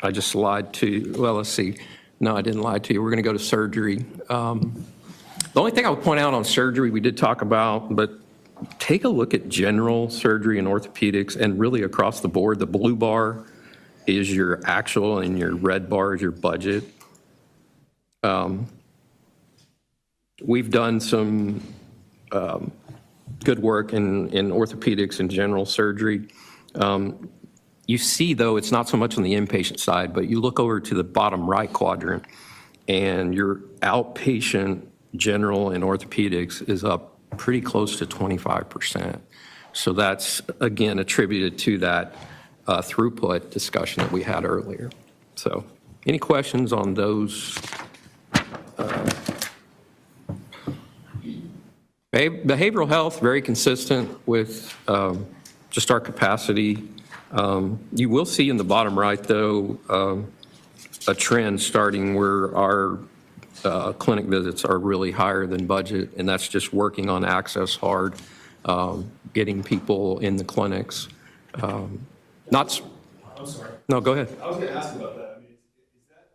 I just lied to, well, let's see. No, I didn't lie to you. We're going to go to surgery. The only thing I would point out on surgery we did talk about, but take a look at general surgery and orthopedics and really across the board. The blue bar is your actual and your red bar is your budget. We've done some good work in orthopedics and general surgery. You see, though, it's not so much on the inpatient side, but you look over to the bottom right quadrant, and your outpatient general and orthopedics is up pretty close to 25%. So that's, again, attributed to that throughput discussion that we had earlier. So any questions on those? Behavioral health, very consistent with just our capacity. You will see in the bottom right, though, a trend starting where our clinic visits are really higher than budget, and that's just working on access hard, getting people in the clinics. I'm sorry. No, go ahead. I was going to ask about that. I mean, is that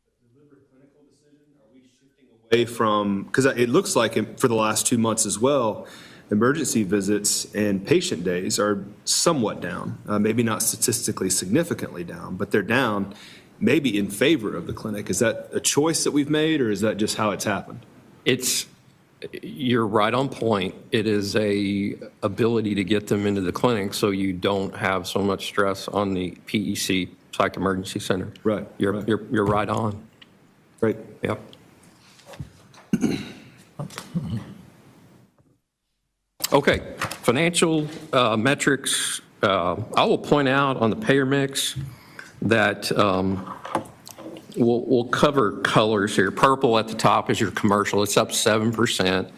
a deliberate clinical decision? Are we shifting away from, because it looks like for the last 2 months as well, emergency visits and patient days are somewhat down, maybe not statistically significantly down, but they're down maybe in favor of the clinic. Is that a choice that we've made, or is that just how it's happened? You're right on point. It is a ability to get them into the clinic so you don't have so much stress on the PEC psych emergency center. Right, You're, right. you're right on. Great. Yep. Okay, financial metrics. I will point out on the payer mix that we'll cover colors here. Purple at the top is your commercial. It's up 7%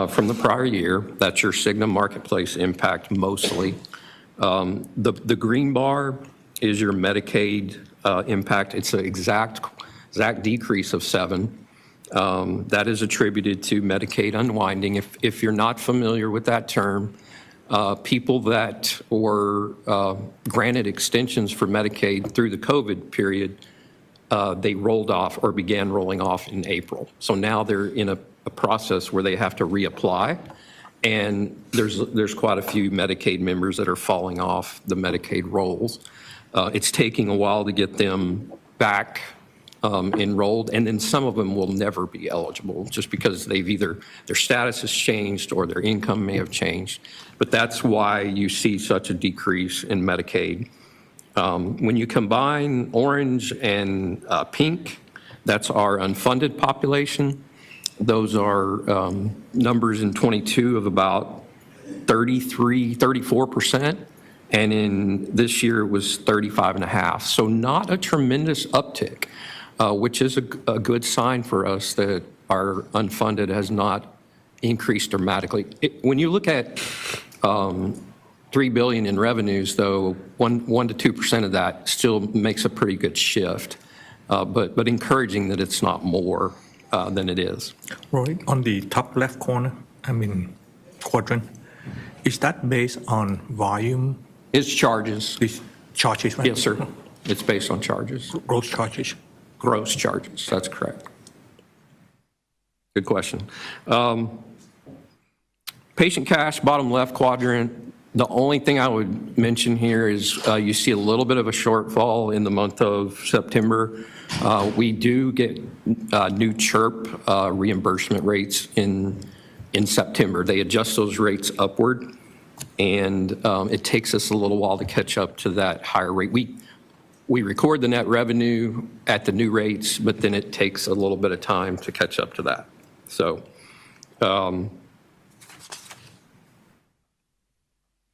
from the prior year. That's your Cigna Marketplace impact mostly. The green bar is your Medicaid impact. It's an exact decrease of 7. That is attributed to Medicaid unwinding. If you're not familiar with that term, people that were granted extensions for Medicaid through the COVID period, they rolled off or began rolling off in April. So now they're in a process where they have to reapply. And there's quite a few Medicaid members that are falling off the Medicaid rolls. It's taking a while to get them back enrolled, and then some of them will never be eligible just because they've either, their status has changed or their income may have changed. But that's why you see such a decrease in Medicaid. When you combine orange and pink, that's our unfunded population. Those are numbers in 22 of about 34%, and in this year it was 35.5. So not a tremendous uptick, which is a good sign for us that our unfunded has not increased dramatically. When you look at $3 billion in revenues, though, 1 to 2% of that still makes a pretty good shift, but encouraging that it's not more than it is. Roy, on the top left corner, quadrant, is that based on volume? It's charges. It's charges, right? Yes, sir. It's based on charges. Gross charges. Gross charges, that's correct. Good question. Patient cash, bottom left quadrant. The only thing I would mention here is you see a little bit of a shortfall in the month of September. We do get new CHIRP reimbursement rates in September. They adjust those rates upward, and it takes us a little while to catch up to that higher rate. We record the net revenue at the new rates, but then it takes a little bit of time to catch up to that. So,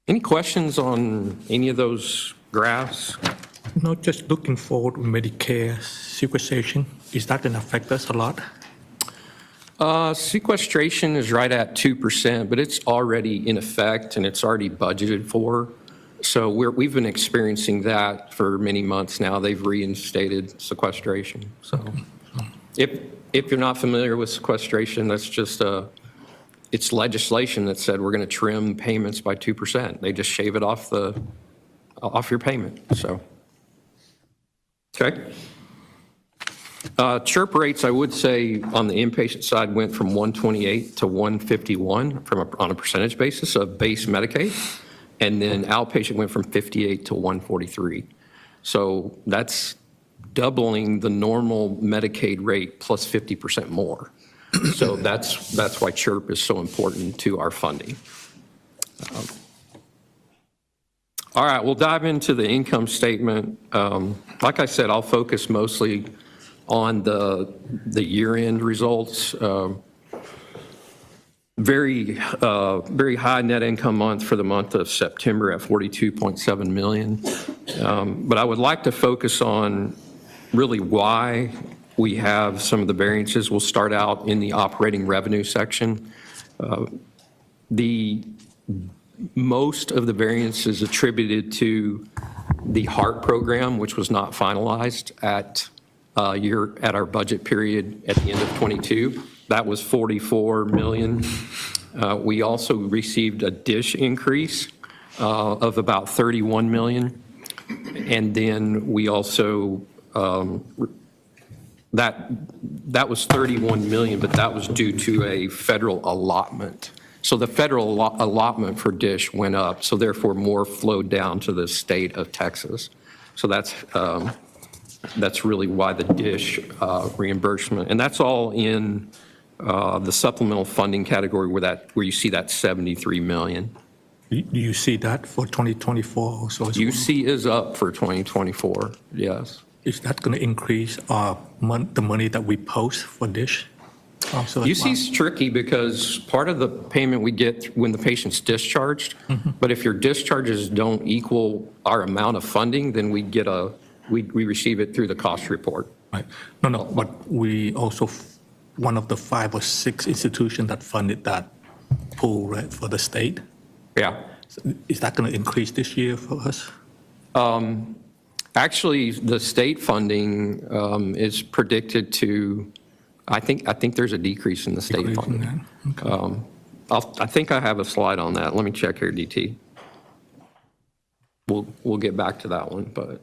any questions on any of those graphs? No, just looking forward with Medicare sequestration. Is that going to affect us a lot? Sequestration is right at 2%, but it's already in effect and it's already budgeted for. So we've been experiencing that for many months now. They've reinstated sequestration. So if you're not familiar with sequestration, that's just it's legislation that said we're going to trim payments by 2%. They just shave it off your payment. So, okay. CHIRP rates, I would say, on the inpatient side went from 128 to 151 on a percentage basis of base Medicaid, and then outpatient went from 58 to 143. So that's doubling the normal Medicaid rate plus 50% more. So that's why CHIRP is so important to our funding. All right, we'll dive into the income statement. Like I said, I'll focus mostly on the year-end results. Very high net income month for the month of September at $42.7 million. But I would like to focus on really why we have some of the variances. We'll start out in the operating revenue section. Most of the variance is attributed to the HEART program, which was not finalized at our budget period at the end of 22. That was $44 million. We also received a DISH increase of about $31 million. And then we also, that was $31 million, but that was due to a federal allotment. So the federal allotment for DISH went up, so therefore more flowed down to the state of Texas. So that's really why the DISH reimbursement, and that's all in the supplemental funding category where you see that $73 million. Do you see that for 2024 also as well? UC is up for 2024, yes. Is that going to increase the money that we post for this? Also as UC well? is tricky because part of the payment we get when the patient's discharged, Mm-hmm. but if your discharges don't equal our amount of funding, then we receive it through the cost report. Right. No, but we also, one of the 5 or 6 institutions that funded that pool, right, for the state. Yeah. Is that going to increase this year for us? Actually, the state funding is predicted to, I think there's a decrease in the state Decrease in funding. that? Okay. I think I have a slide on that. Let me check here, DT. We'll get back to that one, but.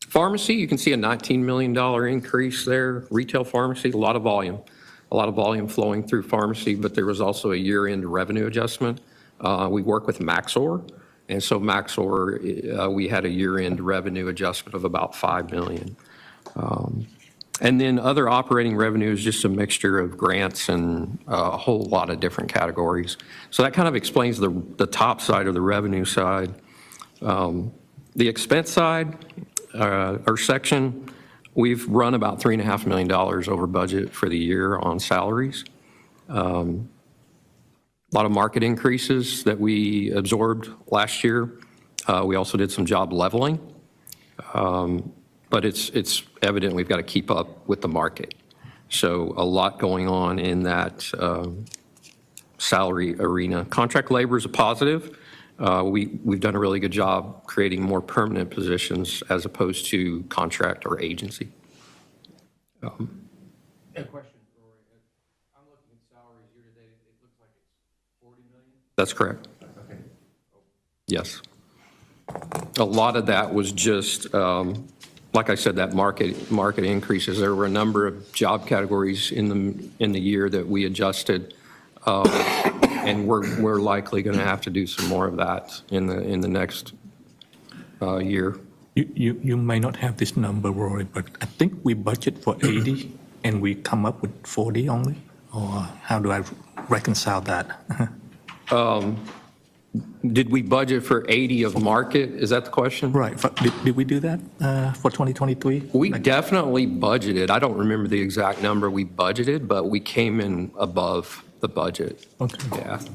Pharmacy, you can see a $19 million increase there. Retail pharmacy, a lot of volume flowing through pharmacy, but there was also a year-end revenue adjustment. We work with Maxor, and so Maxor, we had a year-end revenue adjustment of about $5 million. And then other operating revenue is just a mixture of grants and a whole lot of different categories. So that kind of explains the top side of the revenue side. The expense side, or section, we've run about $3.5 million over budget for the year on salaries. A lot of market increases that we absorbed last year. We also did some job leveling, but it's evident we've got to keep up with the market. So a lot going on in that salary arena. Contract labor is a positive. We've done a really good job creating more permanent positions as opposed to contract or agency. A question, Rory. I'm looking at salaries year to date. It looks like it's 40 million. That's correct. Okay. Yes. A lot of that was just, like I said, that market increases. There were a number of job categories in the year that we adjusted, and we're likely going to have to do some more of that in the next year. You may not have this number, Rory, but I think we budget for 80 and we come up with 40 only? Or how do I reconcile that? Did we budget for 80 of market? Is that the question? Right. Did we do that for 2023? We definitely budgeted. I don't remember the exact number we budgeted, but we came in above the budget. Okay. Yeah. So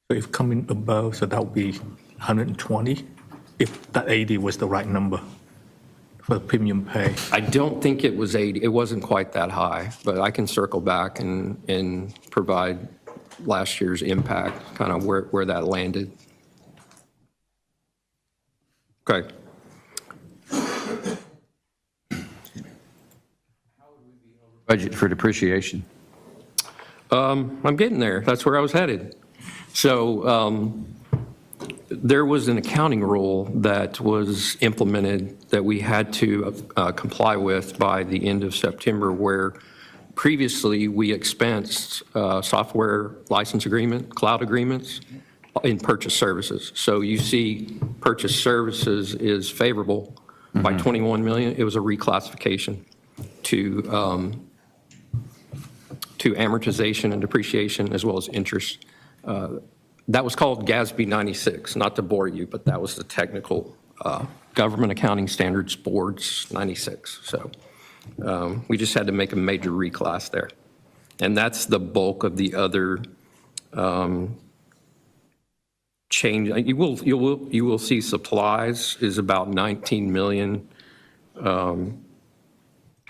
if coming above, so that would be 120, if that 80 was the right number for the premium pay. I don't think it was 80. It wasn't quite that high, but I can circle back and provide last year's impact, kind of where that landed. Okay. Budget for depreciation. I'm getting there. That's where I was headed. So there was an accounting rule that was implemented that we had to comply with by the end of September, where previously we expensed software license agreement, cloud agreements in purchase services. So you see purchase services is favorable by 21 million. It was a reclassification to amortization and depreciation as well as interest. That was called GASB 96, not to bore you, but that was the technical Government Accounting Standards Board's 96. So we just had to make a major reclass there. And that's the bulk of the other change. You will see supplies is about 19 million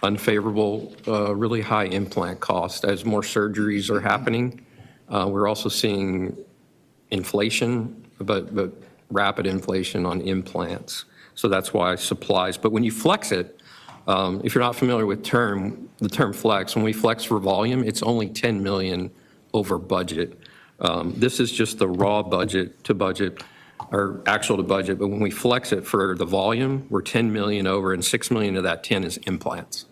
unfavorable, really high implant cost as more surgeries are happening. We're also seeing inflation, but rapid inflation on implants. So that's why supplies. But when you flex it, if you're not familiar with the term flex, when we flex for volume, it's only 10 million over budget. This is just the raw budget to budget, or actual to budget, but when we flex it for the volume, we're 10 million over, and 6 million of that 10 is implants.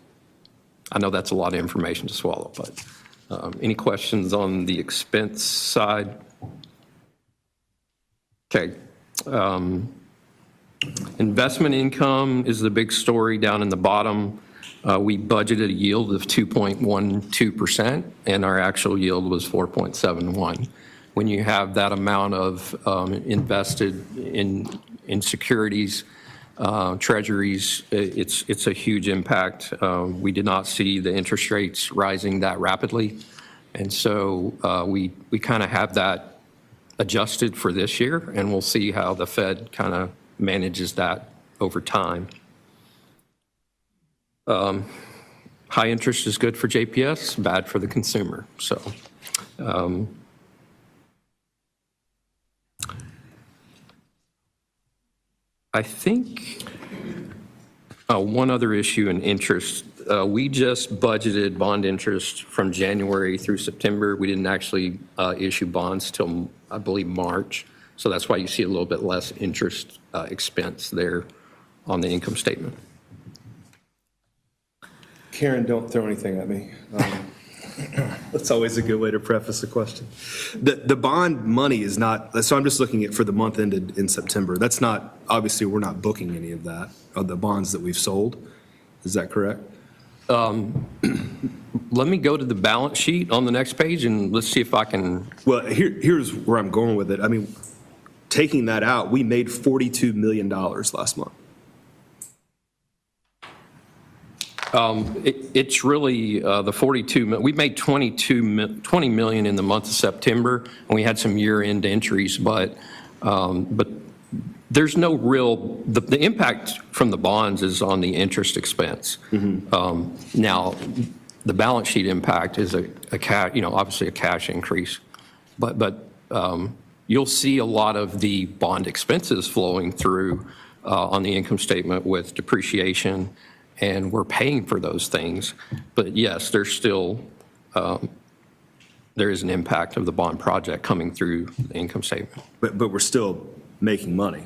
I know that's a lot of information to swallow, but any questions on the expense side? Okay. Investment income is the big story down in the bottom. We budgeted a yield of 2.12%, and our actual yield was 4.71. When you have that amount of invested in securities, treasuries, it's a huge impact. We did not see the interest rates rising that rapidly, and so we kind of have that adjusted for this year, and we'll see how the Fed kind of manages that over time. High interest is good for JPS, bad for the consumer. So I think one other issue in interest, we just budgeted bond interest from January through September. We didn't actually issue bonds till, I believe, March. So that's why you see a little bit less interest expense there on the income statement. Karen, don't throw anything at me. That's always a good way to preface a question. The bond money is not, so I'm just looking at for the month ended in September. That's not, obviously, we're not booking any of that, of the bonds that we've sold. Is that correct? Let me go to the balance sheet on the next page and let's see if I can. Well, here's where I'm going with it. I mean, taking that out, we made $42 million last month. It's really the 42, we made 20 million in the month of September, and we had some year-end entries, but there's no real, the impact from the bonds is on the interest expense. Now, the balance sheet impact is a cash, obviously a cash increase, but you'll see a lot of the bond expenses flowing through on the income statement with depreciation, and we're paying for those things. But yes, there's still, there is an impact of the bond project coming through the income statement. But we're still making money.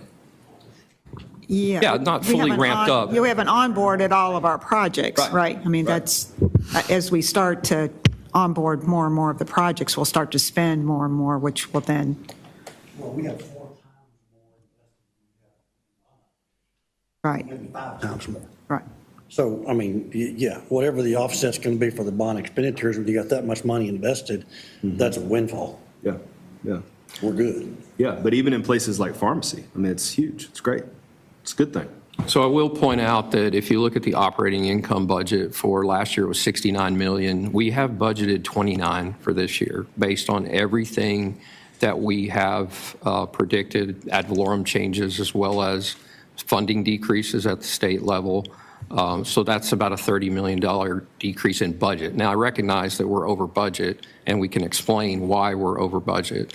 Yeah, not fully ramped up. We haven't onboarded all of our projects, right? I mean, that's, as we start to onboard more and more of the projects, we'll start to spend more and more, which will then. Well, we have 4 times more invested. Right. Maybe 5 times more. Right. So, I mean, yeah, whatever the offset's going to be for the bond expenditures, when you got that much money invested, that's a windfall. Yeah, yeah. We're good. Yeah, but even in places like pharmacy, I mean, it's huge. It's great. It's a good thing. So I will point out that if you look at the operating income budget for last year, it was 69 million. We have budgeted 29 for this year based on everything that we have predicted, ad valorem changes, as well as funding decreases at the state level. So that's about a $30 million decrease in budget. Now, I recognize that we're over budget, and we can explain why we're over budget.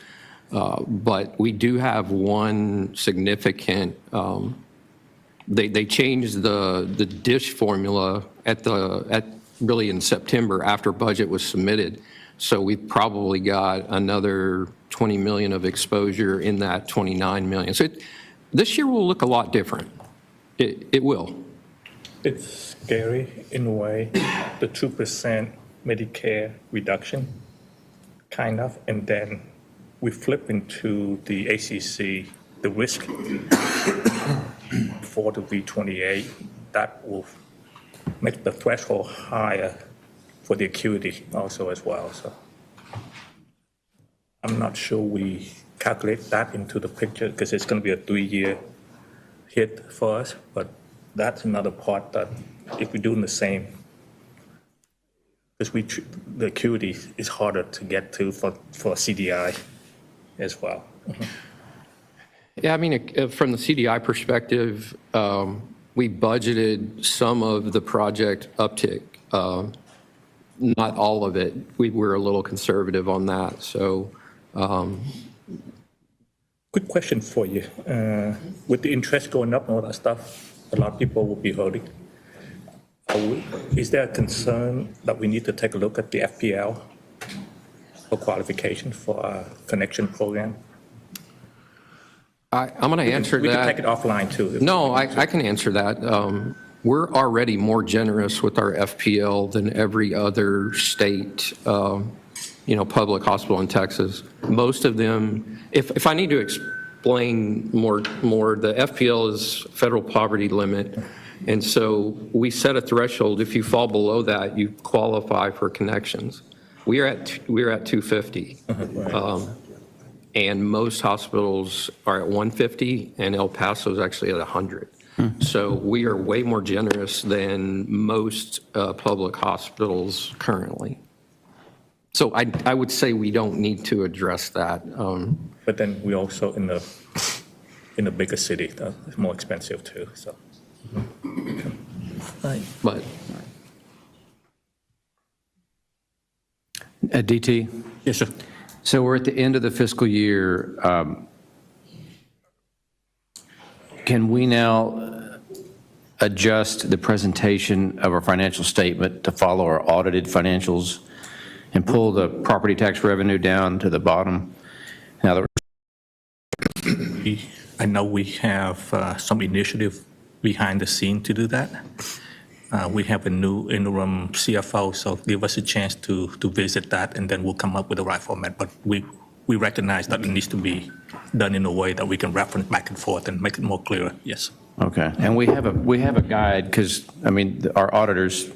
But we do have one significant, they changed the dish formula really in September after budget was submitted. So we've probably got another 20 million of exposure in that 29 million. So this year will look a lot different. It will. It's scary in a way, the 2% Medicare reduction, kind of, and then we flip into the ACC, the risk for the V28, that will make the threshold higher for the acuity also as well. So I'm not sure we calculate that into the picture because it's going to be a 3-year hit for us, but that's another part that if we're doing the same, because the acuity is harder to get to for CDI as well. Yeah, I mean, from the CDI perspective, we budgeted some of the project uptick, not all of it. We were a little conservative on that, so. Quick question for you. With the interest going up and all that stuff, a lot of people will be hurting. Is there a concern that we need to take a look at the FPL for qualification for a connection program? I'm going to answer that. We can take it offline too. No, I can answer that. We're already more generous with our FPL than every other state, public hospital in Texas. Most of them, if I need to explain more, the FPL is federal poverty limit, And so we set a threshold. If you fall below that, you qualify for connections. We're at 250. And most hospitals are at 150, and El Paso is actually at 100. So we are way more generous than most public hospitals currently. So I would say we don't need to address that. But then we also in the bigger city, it's more expensive too, so. Right. But DT? Yes, sir. So we're at the end of the fiscal year. Can we now adjust the presentation of our financial statement to follow our audited financials and pull the property tax revenue down to the bottom? Now that I know we have some initiative behind the scene to do that. We have a new interim CFO, so give us a chance to visit that, and then we'll come up with the right format. But we recognize that it needs to be done in a way that we can reference back and forth and make it more clear. Yes. Okay, and we have a guide, because, I mean, our auditors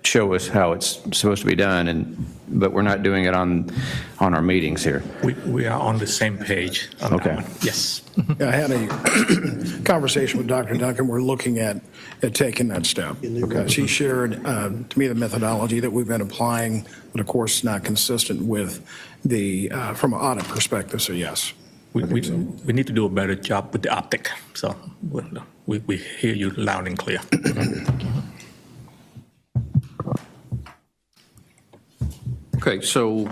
show us how it's supposed to be done, but we're not doing it on our meetings here. We are on the same page on Okay. that one. Yes. I had a conversation with Dr. Duncan. We're looking at taking that step. She shared to me the methodology that we've been applying, but of course not consistent with from an audit perspective, so yes. We need to do a better job with the optic, so we hear you loud and clear. Okay, so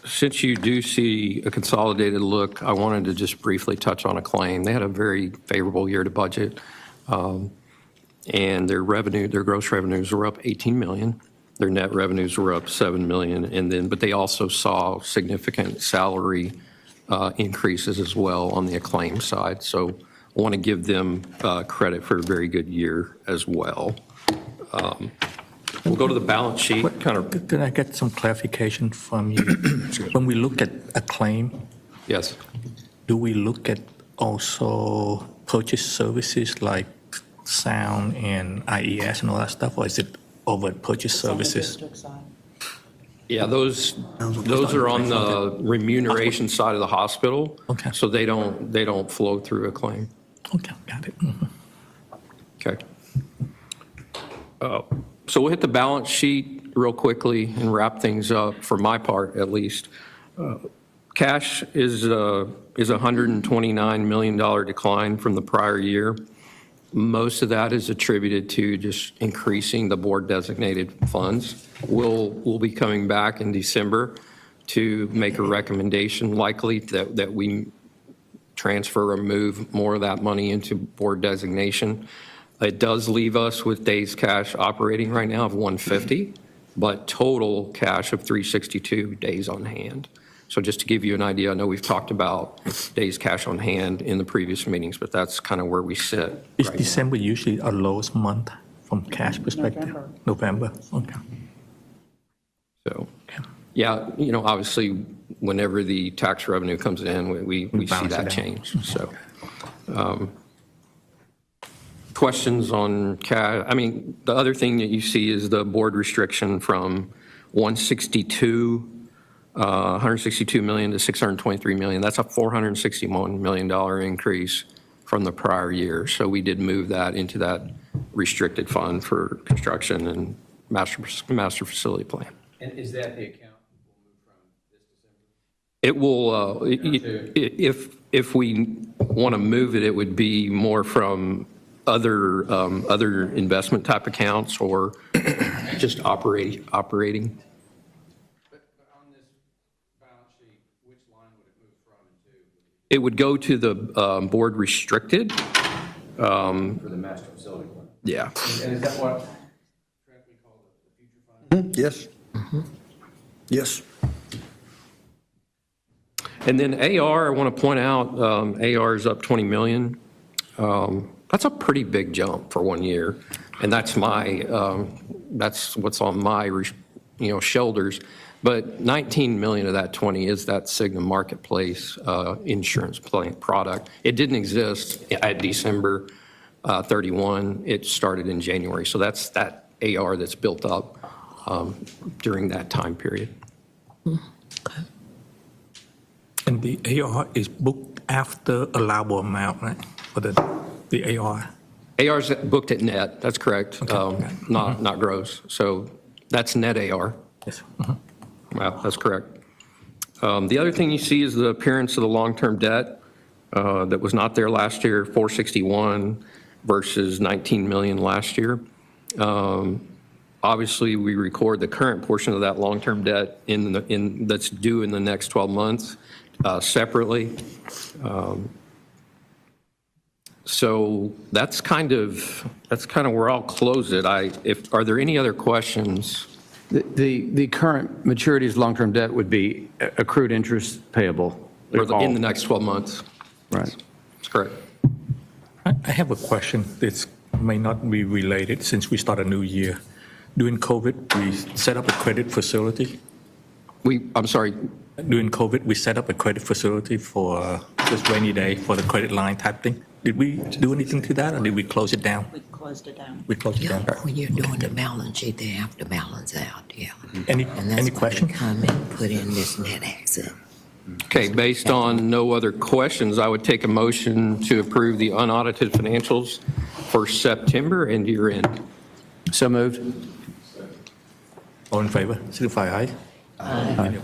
since you do see a consolidated look, I wanted to just briefly touch on a claim. They had a very favorable year to budget, and their gross revenues were up 18 million. Their net revenues were up 7 million, but they also saw significant salary increases as well on the claim side. So I want to give them credit for a very good year as well. We'll go to the balance sheet. Can I get some clarification from you? When we look at a claim, Yes. do we look at also purchase services like sound and IES and all that stuff, or is it over purchase services? Yeah, those are on the remuneration side of the hospital. Okay. So they don't flow through a claim. Okay, got it. Mhm. Okay. So we'll hit the balance sheet real quickly and wrap things up, for my part at least. Cash is a $129 million decline from the prior year. Most of that is attributed to just increasing the board-designated funds. We'll be coming back in December to make a recommendation, likely that we transfer or move more of that money into board designation. It does leave us with days cash operating right now of 150, but total cash of 362 days on hand. So just to give you an idea, I know we've talked about days cash on hand in the previous meetings, but that's kind of where we sit. Is December usually our lowest month from cash perspective? November. Okay. So, yeah, obviously, whenever the tax revenue comes in, we see that change. So, questions on cash? I mean, the other thing that you see is the board restriction from 162 million to 623 million. That's a $461 million increase from the prior year. So we did move that into that restricted fund for construction and master facility plan. And is that the account we'll move from this December? It will, if we want to move it, it would be more from other investment type accounts or just operating. But on this balance sheet, which line would it move from and to? It would go to the board restricted. For the master facility plan? Yeah. And is that what correctly called the future fund? Yes. Yes. And then AR, I want to point out, AR is up 20 million. That's a pretty big jump for 1 year. And that's what's on my, shoulders. But 19 million of that 20 is that Cigna Marketplace insurance product. It didn't exist at December 31. It started in January. So that's that AR that's built up during that time period. And the AR is booked after allowable amount, right? For the AR. AR's booked at net, that's correct, not gross. So that's net AR. Yes. Wow, that's correct. The other thing you see is the appearance of the long-term debt that was not there last year, 461 versus 19 million last year. Obviously, we record the current portion of that long-term debt that's due in the next 12 months separately. So that's kind of where I'll close it. Are there any other questions? The current maturities of long-term debt would be accrued interest payable. In the next 12 months. Right. That's correct. I have a question that may not be related since we start a new year. During COVID, we set up a credit facility. I'm sorry. During COVID, we set up a credit facility for just rainy day for the credit line type thing. Did we do anything to that, or did we close it down? We closed it down. We closed it down. When you're doing the balance sheet, they have to balance out, yeah. Any question? Come and put in this net asset. Okay, based on no other questions, I would take a motion to approve the unaudited financials for September and year end. So moved. All in favor, signify aye. Aye.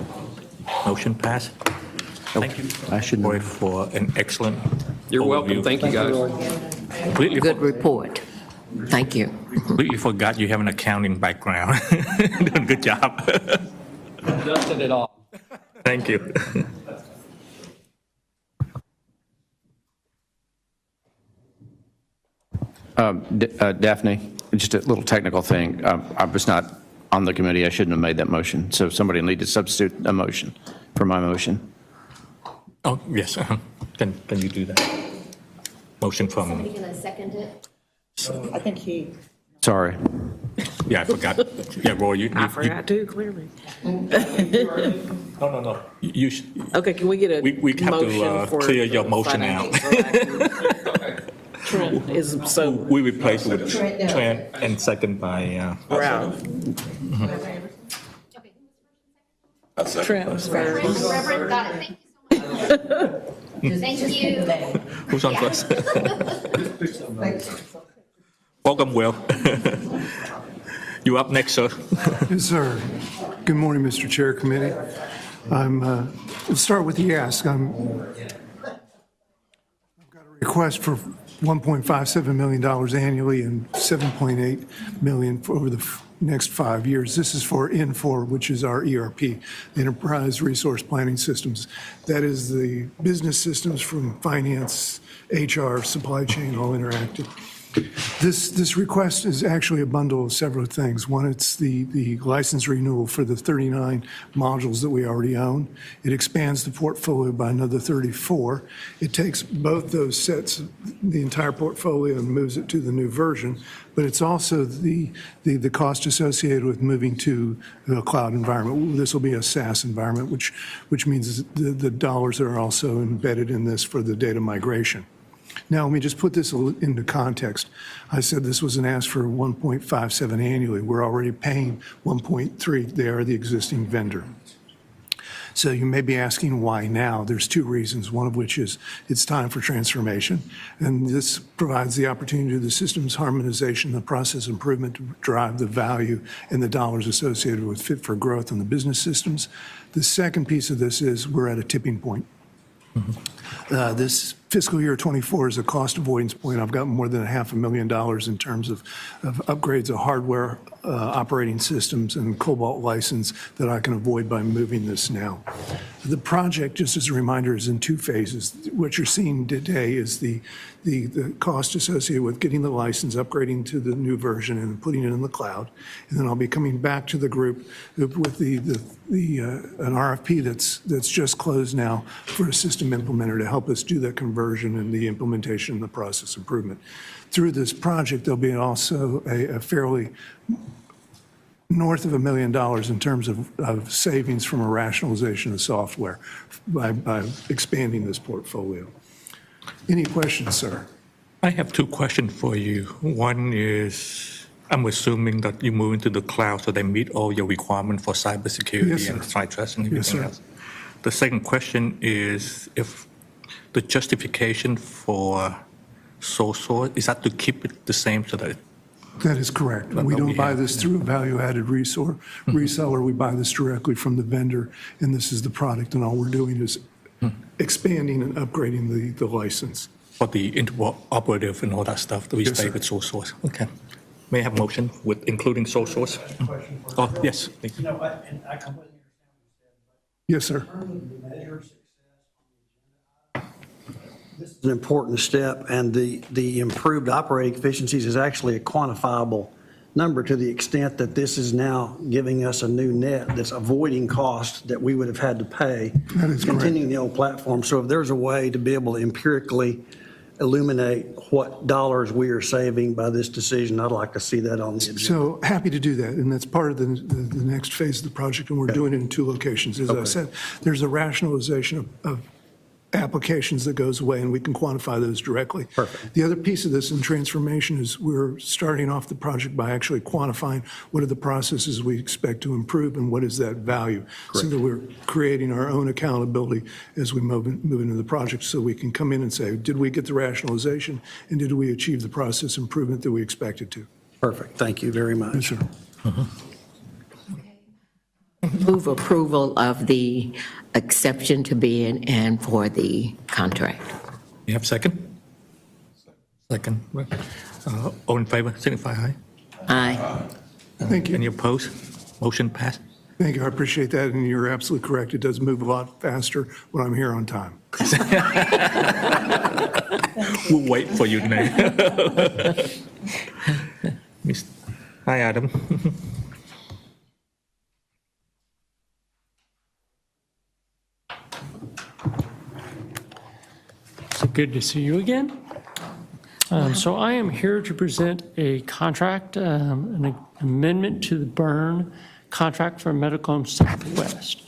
Motion passed. Thank you, Roy, for an excellent You're welcome. overview. Thank you, guys. Completely Good report. Thank you. Completely forgot you have an accounting background. Doing a good job. Dusted it off. Thank you. Daphne, just a little technical thing. I was not on the committee. I shouldn't have made that motion. So somebody will need to substitute a motion for my motion. Oh, yes. Can you do that? Motion from, Somebody gonna second it? I think he, Sorry. yeah, I forgot. Yeah, Roy, you. I forgot too, clearly. No. You Okay, can we get a we have motion to for clear your motion out. Trent is so We replace it with Trent and second by, proud. Trent was first. Reverend, got it. Thank you so much. Thank you. who's on first? Welcome, Will. You up next, sir? Yes, sir. Good morning, Mr. Chair, Committee. We'll start with the ask. I've got a request for $1.57 million annually and $7.8 million over the next 5 years. This is for Infor, which is our ERP, Enterprise Resource Planning Systems. That is the business systems from finance, HR, supply chain, all interactive. This request is actually a bundle of several things. One, it's the license renewal for the 39 modules that we already own. It expands the portfolio by another 34. It takes both those sets, the entire portfolio, and moves it to the new version. But it's also the cost associated with moving to a cloud environment. This will be a SaaS environment, which means the dollars are also embedded in this for the data migration. Now, let me just put this into context. I said this was an ask for 1.57 annually. We're already paying 1.3. They are the existing vendor. So you may be asking why now. There's two reasons, one of which is it's time for transformation. And this provides the opportunity to the systems harmonization, the process improvement to drive the value and the dollars associated with fit for growth in the business systems. The second piece of this is we're at a tipping point. This fiscal year 24 is a cost avoidance point. I've got more than $500,000 in terms of upgrades of hardware, operating systems, and Cobalt license that I can avoid by moving this now. The project, just as a reminder, is in two phases. What you're seeing today is the cost associated with getting the license, upgrading to the new version, and putting it in the cloud. And then I'll be coming back to the group with an RFP that's just closed now for a system implementer to help us do that conversion and the implementation and the process improvement. Through this project, there'll be also a fairly north of $1 million in terms of savings from a rationalization of software by expanding this portfolio. Any questions, sir? I have two questions for you. One is, I'm assuming that you move into the cloud, so they meet all your requirements for cybersecurity Yes, sir. and site trust and Yes, everything sir. else. The second question is, if the justification for sole source, is that to keep it the same so that That is correct. But We we don't buy have- this through a value-added reseller. We buy this directly from the vendor, and this is the product, and all we're doing is expanding and upgrading the license. for the interoperative and all that stuff, do we Yes, stay sir. with sole source? Okay. May I have motion with including sole source? Oh, yes. please. You know what, and I completely Yes, sir. understand what you said, but in terms of the measure of success on the agenda item, this It's an important step, and the improved operating efficiencies is actually a quantifiable number to the extent that this is now giving us a new net that's avoiding costs that we would have had to pay. That is correct. Continuing the old platform. So if there's a way to be able to empirically illuminate what dollars we are saving by this decision, I'd like to see that on the agenda. So happy to do that, and that's part of the next phase of the project, and we're doing it in 2 locations. As I said, there's a rationalization of applications that goes away, and we can quantify those directly. Perfect. The other piece of this in transformation is we're starting off the project by actually quantifying what are the processes we expect to improve and what is that value. So that we're creating our own accountability as we move into the project, so we can come in and say, did we get the rationalization, and did we achieve the process improvement that we expected to? Perfect. Thank you very much. Yes, sir. Move approval of the exception to bid and for the contract. You have second? Second. All in favor, signify aye. Aye. Thank you. Any opposed? Motion passed. Thank you, I appreciate that, and you're absolutely correct. It does move a lot faster when I'm here on time. We'll wait for you, Nate. Hi, Adam. So good to see you again. So I am here to present a contract, an amendment to the Byrne contract for Medical Home Southwest.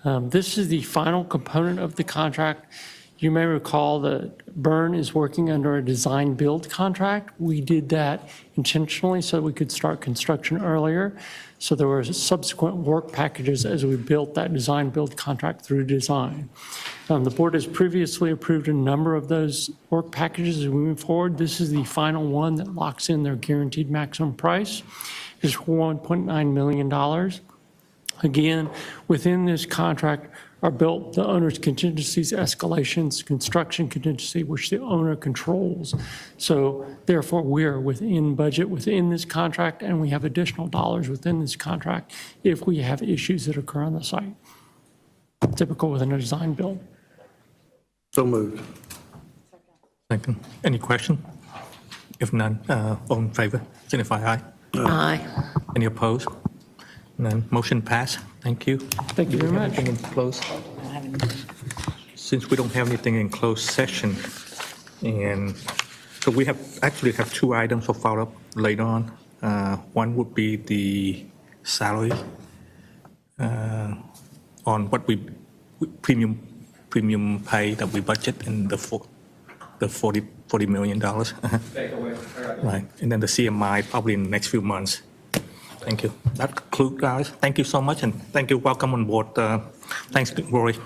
This is the final component of the contract. You may recall that Byrne is working under a design-build contract. We did that intentionally so we could start construction earlier. So there were subsequent work packages as we built that design-build contract through design. The board has previously approved a number of those work packages as we move forward. This is the final one that locks in their guaranteed maximum price. It's $1.9 million. Again, within this contract are built the owner's contingencies, escalations, construction contingency, which the owner controls. So therefore, we're within budget within this contract, and we have additional dollars within this contract if we have issues that occur on the site, typical within a design build. So moved. Second. Any question? If none, all in favor, signify aye. Aye. Any opposed? None. Motion passed. Thank you. Thank you very much. Anything in closed? Since we don't have anything in closed session, and so we actually have 2 items for follow-up later on. One would be the salary on what we premium pay that we budget in the $40 million. Right, and then the CMI probably in the next few months. Thank you. That concludes, guys. Thank you so much, and thank you. Welcome on board. Thanks, Rory.